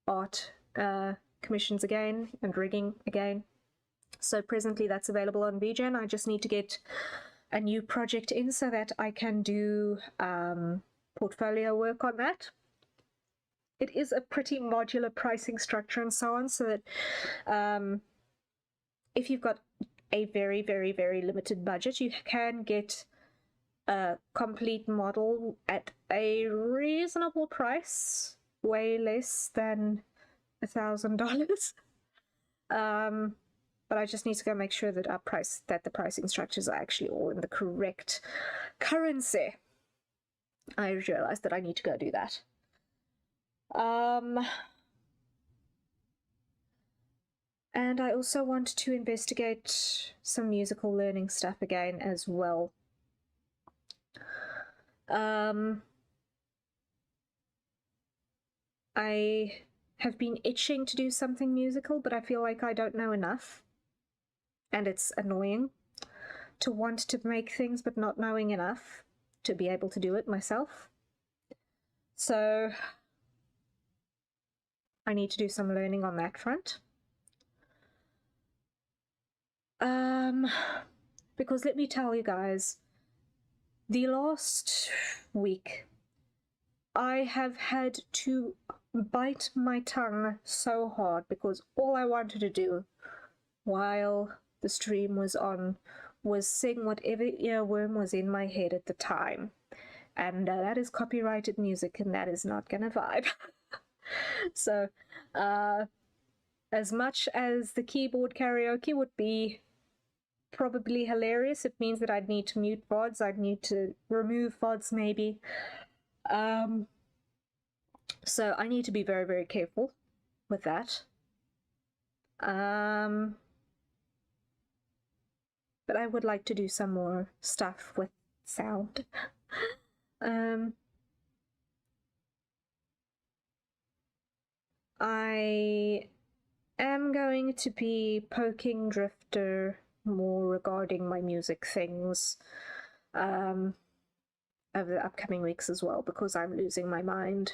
Speaker 1: art commissions again and rigging again. So presently that's available on begone. I just need to get a new project in so that I can do portfolio work on that. It is a pretty modular pricing structure and so on, so that if you've got a very, very, very limited budget, you can get a complete model at a reasonable price, way less than $1,000. But I just need to go make sure that the pricing structures are actually all in the correct currency. I realized that I need to go do that. And I also want to investigate some musical learning stuff again as well. I have been itching to do something musical, but I feel like I don't know enough. And it's annoying to want to make things but not knowing enough to be able to do it myself. So I need to do some learning on that front. Because let me tell you guys, the last week I have had to bite my tongue so hard because all I wanted to do while the stream was on was sing whatever earworm was in my head at the time. And that is copyrighted music, and that is not gonna vibe. So, as much as the keyboard karaoke would be probably hilarious, it means that I'd need to mute VODs, I'd need to remove VODs maybe. So I need to be very, very careful with that. But I would like to do some more stuff with sound. I am going to be poking Drifter more regarding my music things over the upcoming weeks as well, because I'm losing my mind.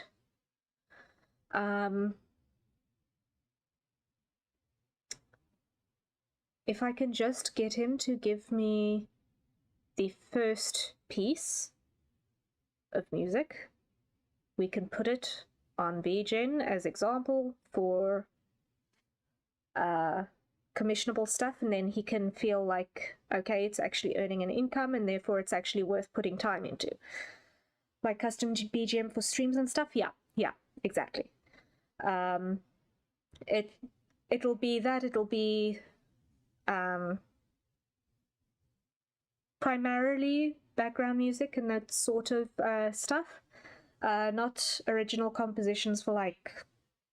Speaker 1: If I can just get him to give me the first piece of music, we can put it on begone as example for commissionable stuff, and then he can feel like, okay, it's actually earning an income and therefore it's actually worth putting time into. Like custom BGM for streams and stuff. Yeah, exactly. It'll be that. It'll be primarily background music and that sort of stuff. Not original compositions for like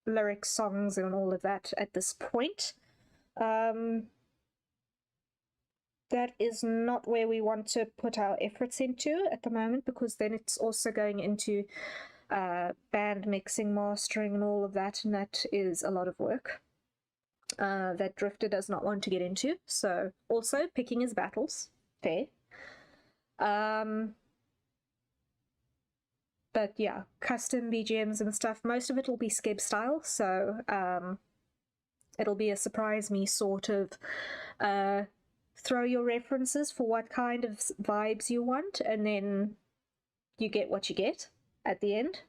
Speaker 1: lyric songs and all of that at this point. That is not where we want to put our efforts into at the moment, because then it's also going into band mixing, mastering, and all of that, and that is a lot of work that Drifter does not want to get into. So also picking his battles, fair. But yeah, custom BGMs and stuff, most of it will be Skib style, so it'll be a surprise me sort of throw your references for what kind of vibes you want, and then you get what you get at the end.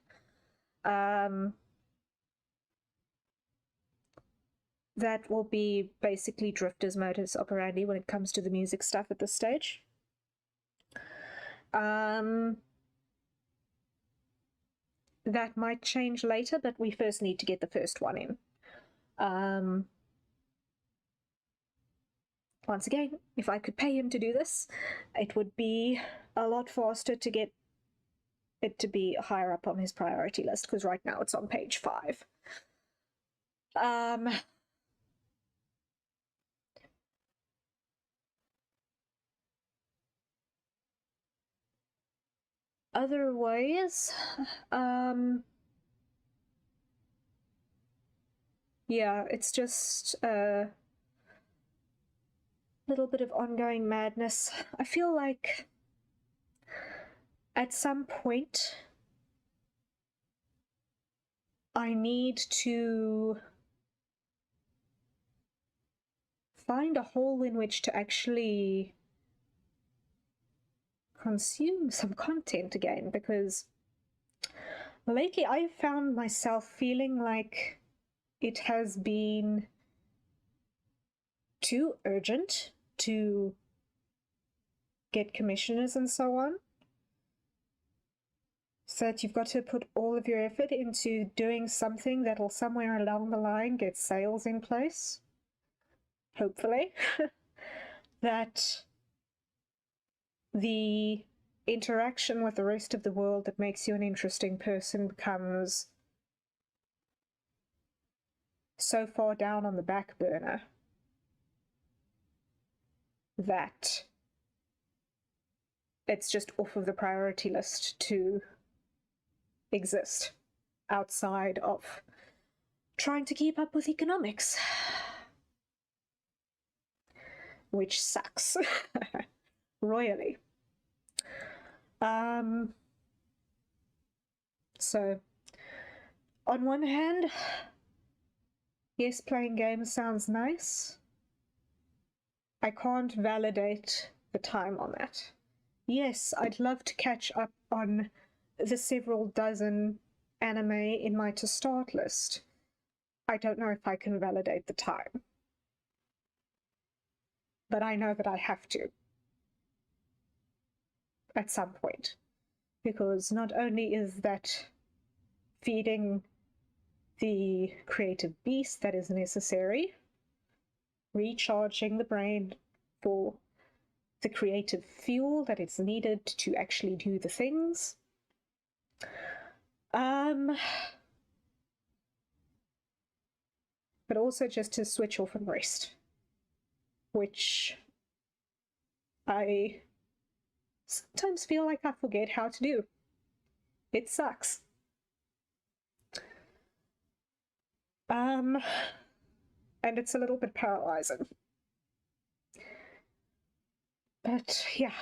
Speaker 1: That will be basically Drifter's modus operandi when it comes to the music stuff at this stage. That might change later, but we first need to get the first one in. Once again, if I could pay him to do this, it would be a lot faster to get it to be higher up on his priority list, because right now it's on page 5. Other ways, yeah, it's just a little bit of ongoing madness. I feel like at some point I need to find a hole in which to actually consume some content again, because lately I've found myself feeling like it has been too urgent to get commissioners and so on, so that you've got to put all of your effort into doing something that'll somewhere along the line get sales in place, hopefully, that the interaction with the rest of the world that makes you an interesting person becomes so far down on the back burner that it's just off of the priority list to exist outside of trying to keep up with economics, which sucks royally. So on one hand, yes, playing games sounds nice. I can't validate the time on that. Yes, I'd love to catch up on the several dozen anime in my to start list. I don't know if I can validate the time, but I know that I have to at some point, because not only is that feeding the creative beast that is necessary, recharging the brain for the creative fuel that is needed to actually do the things, but also just to switch off and rest, which I sometimes feel like I forget how to do. It sucks. And it's a little bit paralyzing. But yeah,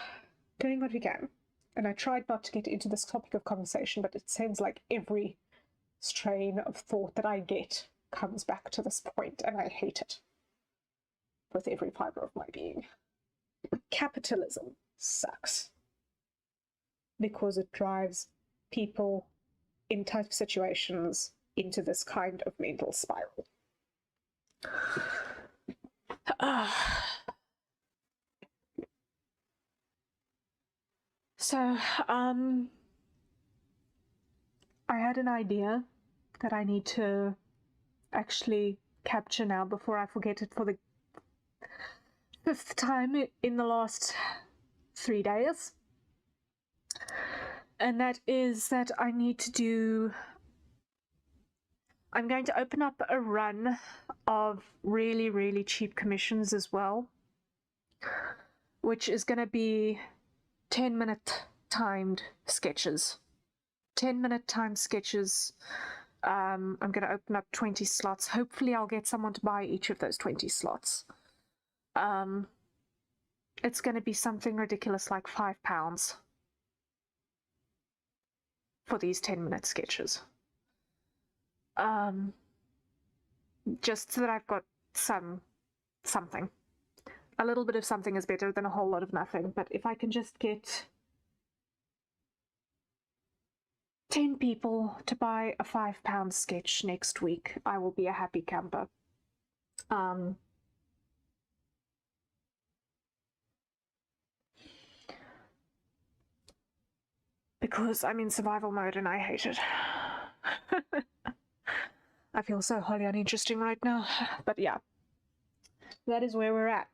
Speaker 1: doing what we can. And I tried not to get into this topic of conversation, but it seems like every strain of thought that I get comes back to this point, and I hate it with every fiber of my being. Capitalism sucks because it drives people in tough situations into this kind of mental spiral. So, I had an idea that I need to actually capture now before I forget it for the 5th time in the last 3 days. And that is that I need to do... I'm going to open up a run of really, really cheap commissions as well, which is going to be 10-minute timed sketches. 10-minute timed sketches. I'm going to open up 20 slots. Hopefully I'll get someone to buy each of those 20 slots. It's going to be something ridiculous like £5 for these 10-minute sketches. Just so that I've got something. A little bit of something is better than a whole lot of nothing, but if I can just get 10 people to buy a £5 sketch next week, I will be a happy camper. Because I'm in survival mode and I hate it. I feel so wholly uninteresting right now, but yeah, that is where we're at.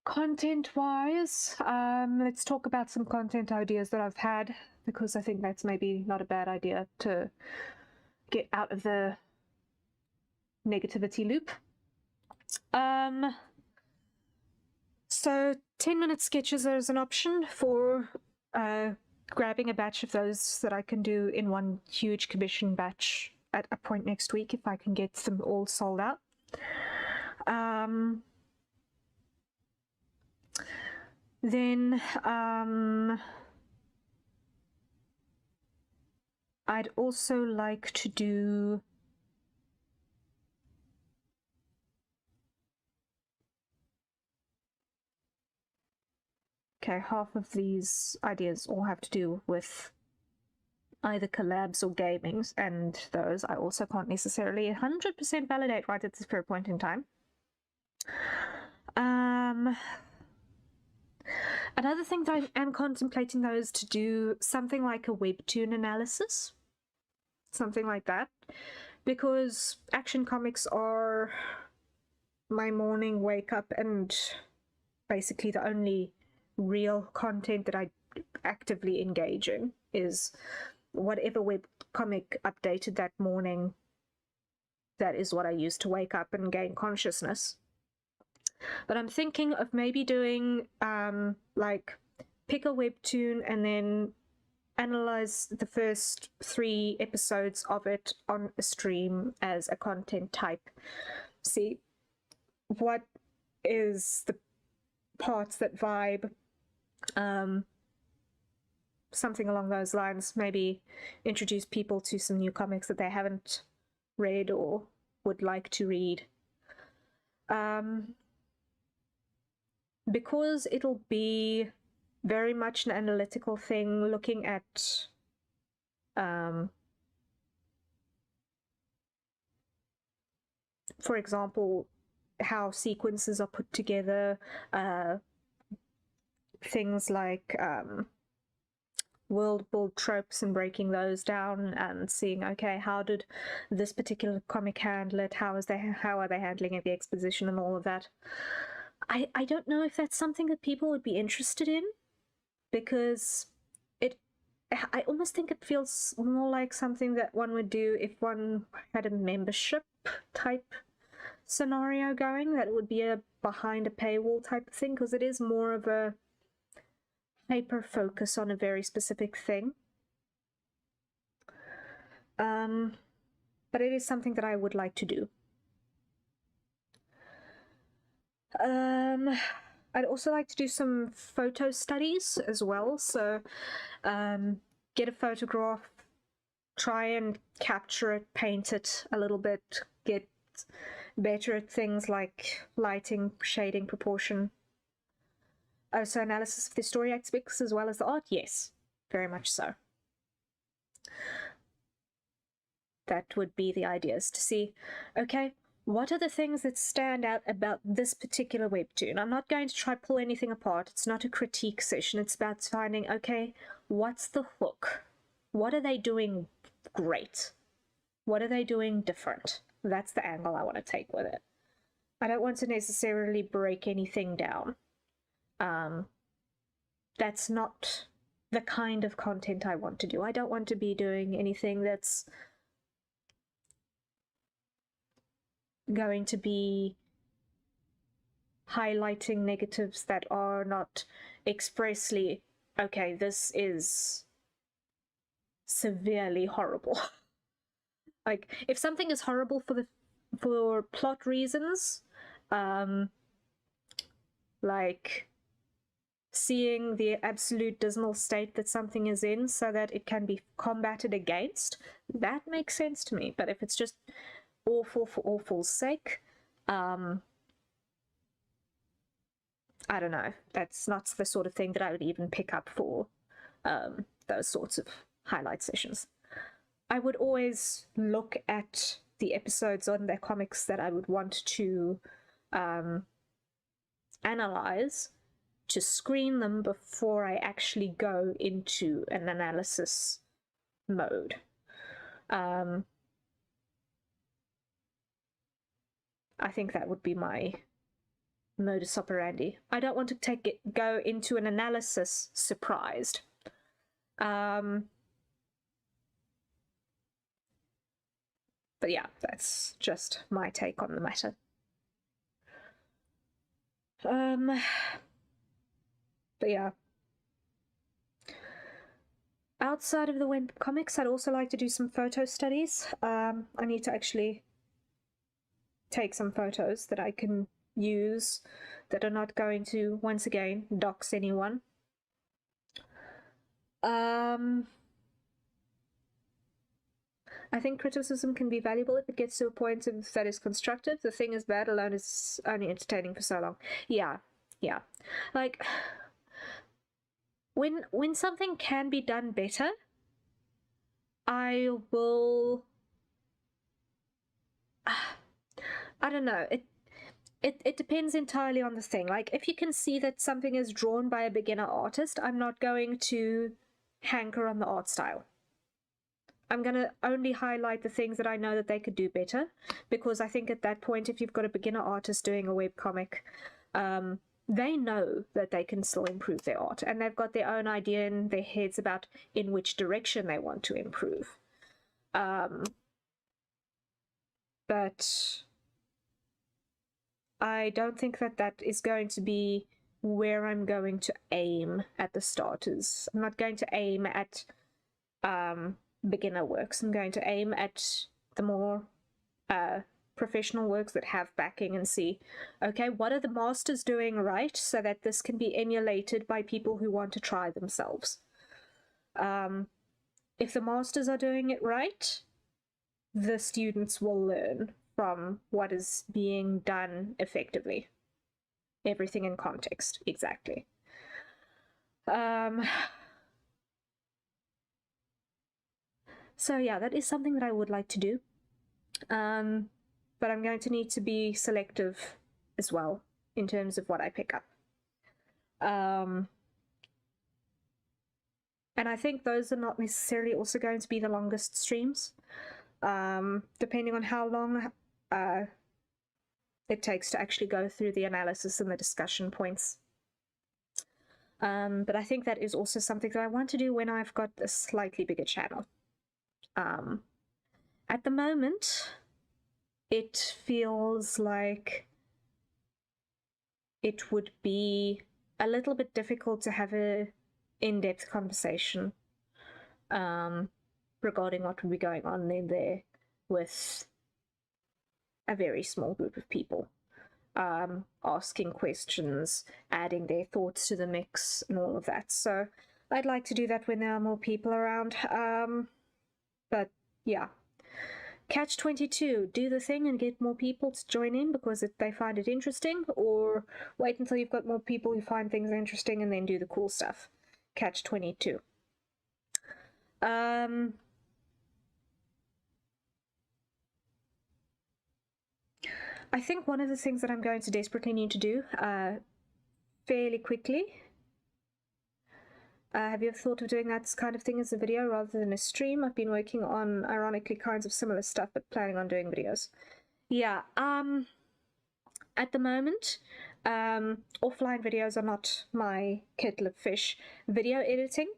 Speaker 1: Content-wise, let's talk about some content ideas that I've had, because I think that's maybe not a bad idea to get out of the negativity loop. So 10-minute sketches is an option for grabbing a batch of those that I can do in one huge commission batch at a point next week if I can get them all sold out. Then I'd also like to do okay, half of these ideas all have to do with either collabs or gamings, and those I also can't necessarily 100% validate right at this very point in time. Another thing that I am contemplating, though, is to do something like a webtoon analysis. Something like that. Because Action Comics are my morning wake up and basically the only real content that I actively engage in is whatever webcomic updated that morning. That is what I use to wake up and gain consciousness. But I'm thinking of maybe doing like pick a webtoon and then analyze the first 3 episodes of it on a stream as a content type. See what is the parts that vibe, something along those lines. Maybe introduce people to some new comics that they haven't read or would like to read. Because it'll be very much an analytical thing, looking at for example, how sequences are put together, things like world build tropes and breaking those down and seeing, okay, how did this particular comic handle it? How are they handling it, the exposition and all of that? I don't know if that's something that people would be interested in, because I almost think it feels more like something that one would do if one had a membership type scenario going, that it would be a behind a paywall type of thing, because it is more of a hyper focus on a very specific thing. But it is something that I would like to do. I'd also like to do some photo studies as well. So get a photograph, try and capture it, paint it a little bit, get better at things like lighting, shading, proportion. Oh, so analysis of the story aspects as well as the art? Yes, very much so. That would be the ideas, to see, okay, what are the things that stand out about this particular webtoon? I'm not going to try pull anything apart. It's not a critique session. It's about finding, okay, what's the hook? What are they doing great? What are they doing different? That's the angle I want to take with it. I don't want to necessarily break anything down. That's not the kind of content I want to do. I don't want to be doing anything that's going to be highlighting negatives that are not expressly, okay, this is severely horrible. Like, if something is horrible for plot reasons, like seeing the absolute dismal state that something is in so that it can be combated against, that makes sense to me. But if it's just awful for awful's sake, I don't know. That's not the sort of thing that I would even pick up for those sorts of highlight sessions. I would always look at the episodes on their comics that I would want to analyze, to screen them before I actually go into an analysis mode. I think that would be my modus operandi. I don't want to go into an analysis surprised. But yeah, that's just my take on the matter. But yeah. Outside of the web comics, I'd also like to do some photo studies. I need to actually take some photos that I can use that are not going to, once again, dox anyone. I think criticism can be valuable if it gets to a point that is constructive. The thing is, bad alone is only entertaining for so long. Yeah. Like, when something can be done better, I will... I don't know. It depends entirely on the thing. Like, if you can see that something is drawn by a beginner artist, I'm not going to hanker on the art style. I'm going to only highlight the things that I know that they could do better, because I think at that point, if you've got a beginner artist doing a webcomic, they know that they can still improve their art, and they've got their own idea in their heads about in which direction they want to improve. But I don't think that is going to be where I'm going to aim at the starters. I'm not going to aim at beginner works. I'm going to aim at the more professional works that have backing and see, okay, what are the masters doing right so that this can be emulated by people who want to try themselves. If the masters are doing it right, the students will learn from what is being done effectively. Everything in context, exactly. So yeah, that is something that I would like to do. But I'm going to need to be selective as well in terms of what I pick up. And I think those are not necessarily also going to be the longest streams, depending on how long it takes to actually go through the analysis and the discussion points. But I think that is also something that I want to do when I've got a slightly bigger channel. At the moment, it feels like it would be a little bit difficult to have an in-depth conversation regarding what would be going on in there with a very small group of people, asking questions, adding their thoughts to the mix, and all of that. So I'd like to do that when there are more people around. But yeah, Catch-22, do the thing and get more people to join in because they find it interesting, or wait until you've got more people who find things interesting and then do the cool stuff. Catch-22. I think one of the things that I'm going to desperately need to do fairly quickly, have you ever thought of doing that kind of thing as a video rather than a stream? I've been working on, ironically, kinds of similar stuff, but planning on doing videos. Yeah, at the moment, offline videos are not my kettle of fish. Video editing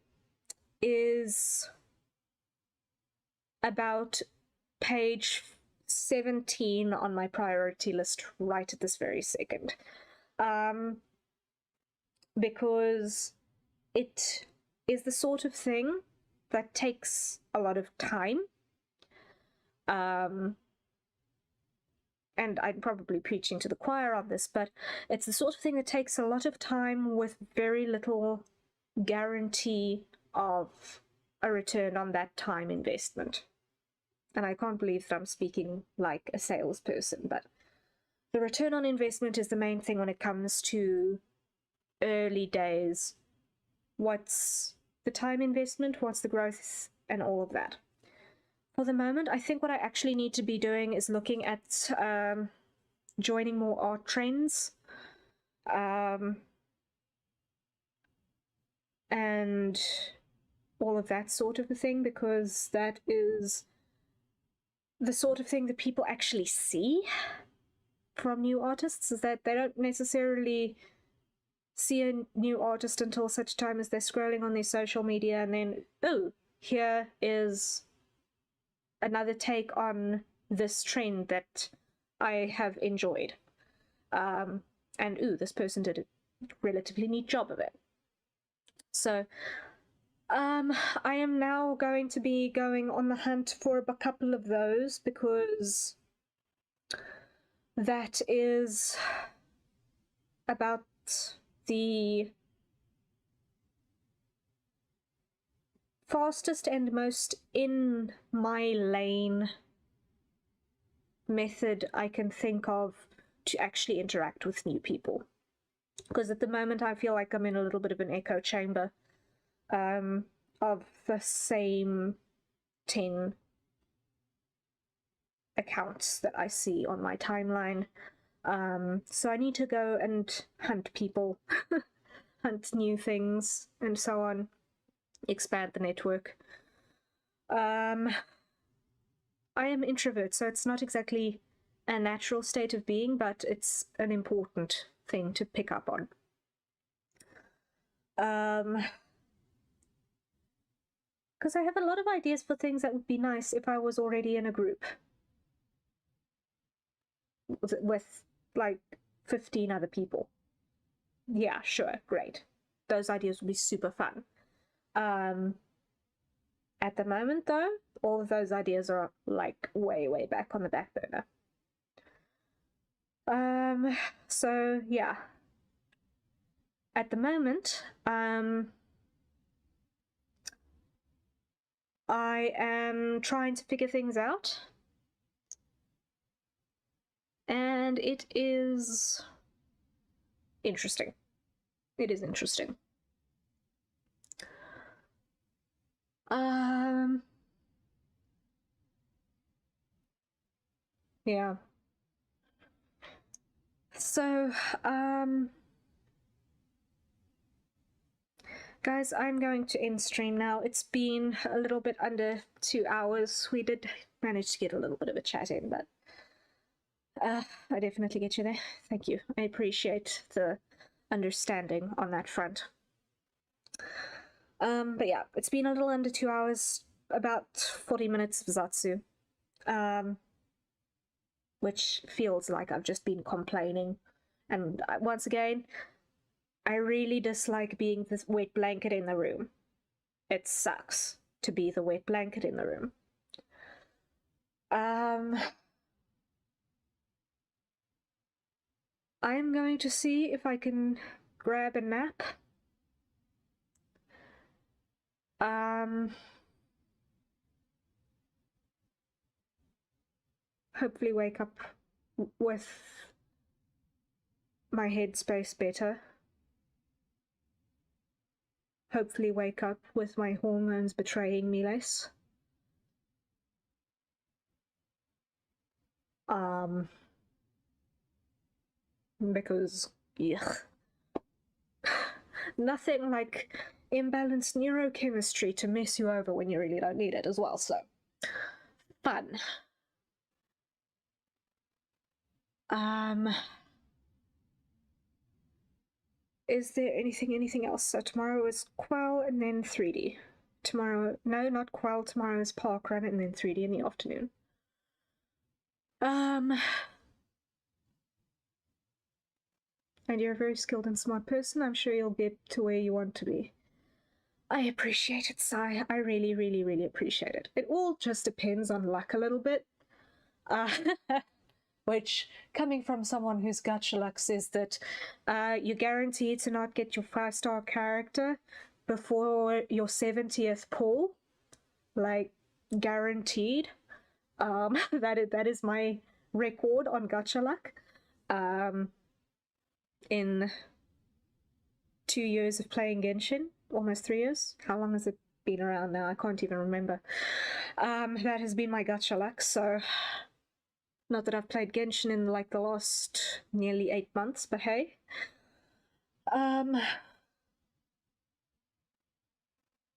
Speaker 1: is about page 17 on my priority list right at this very second. Because it is the sort of thing that takes a lot of time. And I'm probably preaching to the choir on this, but it's the sort of thing that takes a lot of time with very little guarantee of a return on that time investment. And I can't believe that I'm speaking like a salesperson, but the return on investment is the main thing when it comes to early days. What's the time investment? What's the growth? And all of that. For the moment, I think what I actually need to be doing is looking at joining more art trends. And all of that sort of a thing, because that is the sort of thing that people actually see from new artists, is that they don't necessarily see a new artist until such time as they're scrolling on their social media and then, oh, here is another take on this trend that I have enjoyed. And ooh, this person did a relatively neat job of it. So I am now going to be going on the hunt for a couple of those, because that is about fastest and most in my lane method I can think of to actually interact with new people. Because at the moment I feel like I'm in a little bit of an echo chamber of the same 10 accounts that I see on my timeline. So I need to go and hunt people, hunt new things, and so on, expand the network. I am introvert, so it's not exactly a natural state of being, but it's an important thing to pick up on. Because I have a lot of ideas for things that would be nice if I was already in a group with like 15 other people. Yeah, sure, great. Those ideas would be super fun. At the moment, though, all of those ideas are like way, way back on the back burner. So yeah. At the moment, I am trying to figure things out. And it is interesting. It is interesting. Yeah. So, guys, I'm going to end stream now. It's been a little bit under 2 hours. We did manage to get a little bit of a chat in, but I definitely get you there. Thank you. I appreciate the understanding on that front. But yeah, it's been a little under 2 hours, about 40 minutes of Zatsu, which feels like I've just been complaining. And once again, I really dislike being this wet blanket in the room. It sucks to be the wet blanket in the room. I'm going to see if I can grab a nap. Hopefully wake up with my headspace better. Hopefully wake up with my hormones betraying me less. Because, yeah. Nothing like imbalanced neurochemistry to mess you over when you really don't need it as well, so fun. Is there anything else? So tomorrow is Quell and then 3D. Tomorrow, no, not Quell, tomorrow is parkrun and then 3D in the afternoon. And you're a very skilled and smart person. I'm sure you'll get to where you want to be. I appreciate it, Sai. I really, really, really appreciate it. It all just depends on luck a little bit. Which, coming from someone whose gacha luck says that you're guaranteed to not get your 5-star character before your 70th pull. Like, guaranteed. That is my record on gacha luck. In 2 years of playing Genshin, almost 3 years. How long has it been around now? I can't even remember. That has been my gacha luck, so not that I've played Genshin in like the last nearly 8 months, but hey.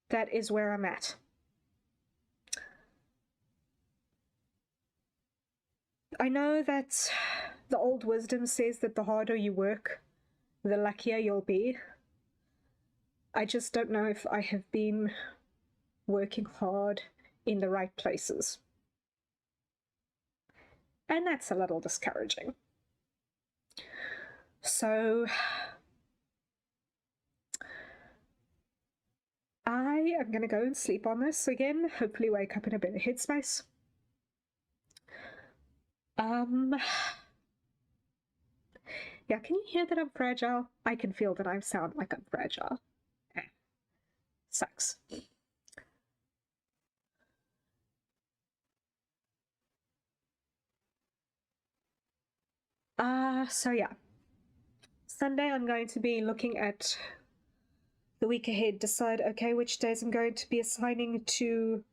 Speaker 1: That is where I'm at. I know that the old wisdom says that the harder you work, the luckier you'll be. I just don't know if I have been working hard in the right places. And that's a little discouraging. So I am going to go and sleep on this again, hopefully wake up in a better headspace. Yeah, can you hear that I'm fragile? I can feel that I sound like I'm fragile. Sucks. So yeah, Sunday I'm going to be looking at the week ahead, decide, okay, which days I'm going to be assigning to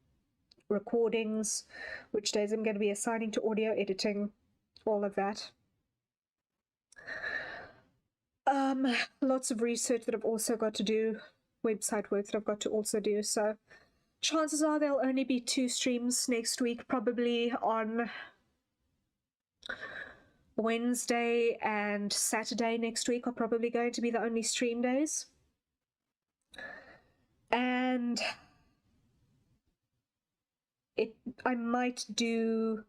Speaker 1: recordings, which days I'm going to be assigning to audio editing, all of that. Lots of research that I've also got to do, website work that I've got to also do, so chances are there'll only be 2 streams next week, probably on Wednesday and Saturday next week are probably going to be the only stream days. And I might do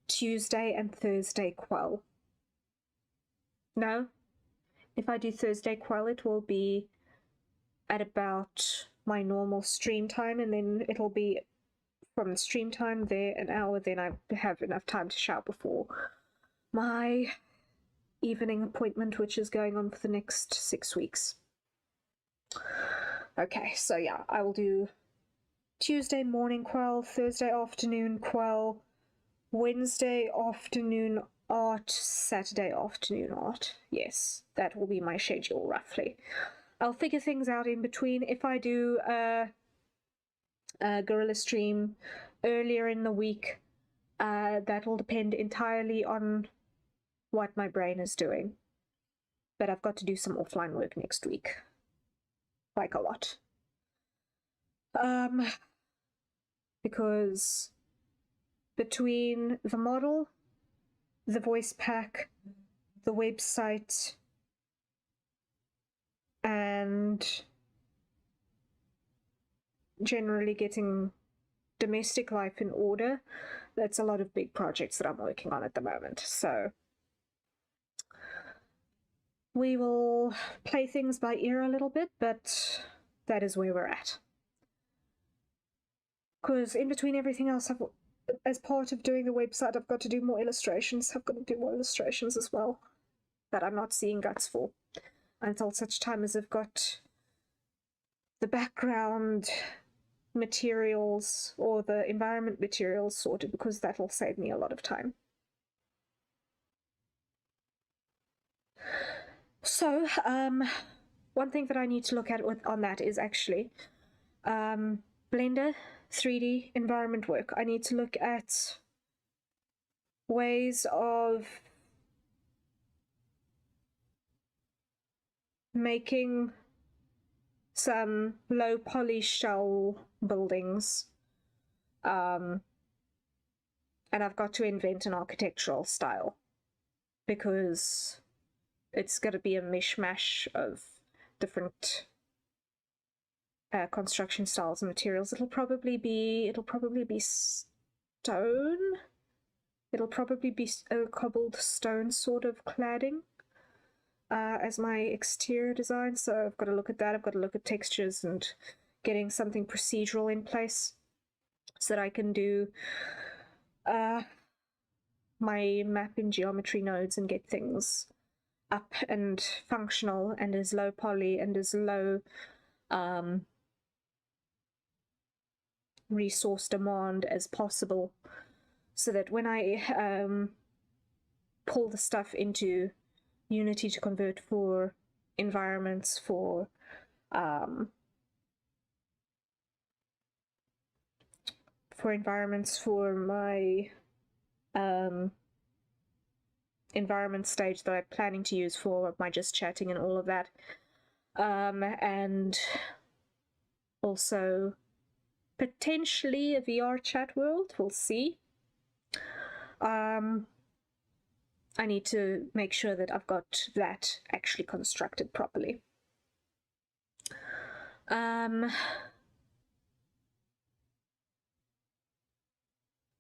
Speaker 1: Tuesday and Thursday quell. No, if I do Thursday quell, it will be at about my normal stream time, and then it'll be from the stream time there an hour, then I have enough time to shower before my evening appointment, which is going on for the next 6 weeks. Okay, so yeah, I will do Tuesday morning quell, Thursday afternoon quell, Wednesday afternoon art, Saturday afternoon art. Yes, that will be my schedule roughly. I'll figure things out in between. If I do a guerrilla stream earlier in the week, that will depend entirely on what my brain is doing. But I've got to do some offline work next week. Like a lot. Because between the model, the voice pack, the website, and generally getting domestic life in order, that's a lot of big projects that I'm working on at the moment. So we will play things by ear a little bit, but that is where we're at. Because in between everything else, as part of doing the website, I've got to do more illustrations. I've got to do more illustrations as well that I'm not seeing guts for until such time as I've got the background materials or the environment materials sorted, because that'll save me a lot of time. So, one thing that I need to look at on that is actually Blender 3D environment work. I need to look at ways of making some low poly shell buildings. And I've got to invent an architectural style, because it's going to be a mishmash of different construction styles and materials. It'll probably be stone. It'll probably be a cobbled stone sort of cladding as my exterior design. So I've got to look at that. I've got to look at textures and getting something procedural in place so that I can do my map in geometry nodes and get things up and functional and as low poly and as low resource demand as possible, so that when I pull the stuff into Unity to convert for environments, for my environment stage that I'm planning to use for my just chatting and all of that, and also potentially a VR chat world, we'll see. I need to make sure that I've got that actually constructed properly.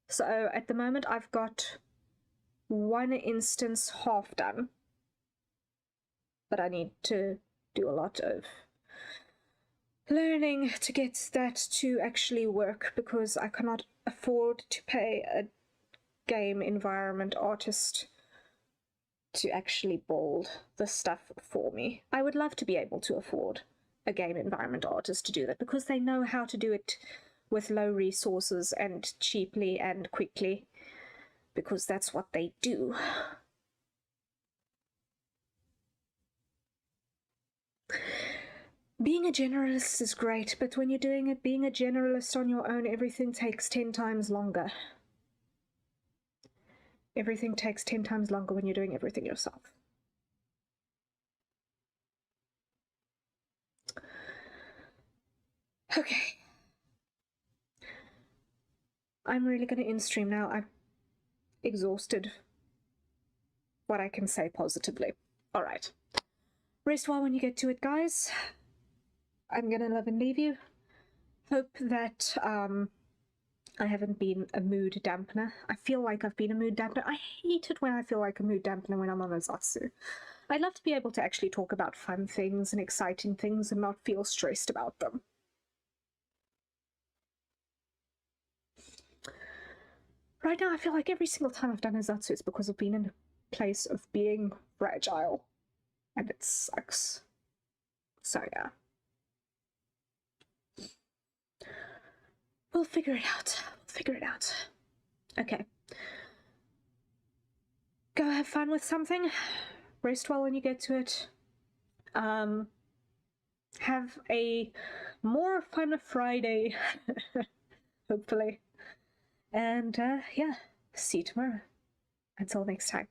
Speaker 1: So at the moment I've got one instance half done, but I need to do a lot of learning to get that to actually work, because I cannot afford to pay a game environment artist to actually build the stuff for me. I would love to be able to afford a game environment artist to do that, because they know how to do it with low resources and cheaply and quickly, because that's what they do. Being a generalist is great, but when you're doing it, being a generalist on your own, everything takes 10 times longer. Everything takes 10 times longer when you're doing everything yourself. Okay. I'm really going to end stream now. I'm exhausted. What I can say positively. All right. Rest well when you get to it, guys. I'm going to love and leave you. Hope that I haven't been a mood dampener. I feel like I've been a mood dampener. I hate it when I feel like a mood dampener when I'm on a Zatsu. I'd love to be able to actually talk about fun things and exciting things and not feel stressed about them. Right now, I feel like every single time I've done a Zatsu, it's because I've been in a place of being fragile. And it sucks. So, yeah. We'll figure it out. We'll figure it out. Okay. Go have fun with something. Rest well when you get to it. Have a more fun Friday. Hopefully. And, yeah. See you tomorrow. Until next time.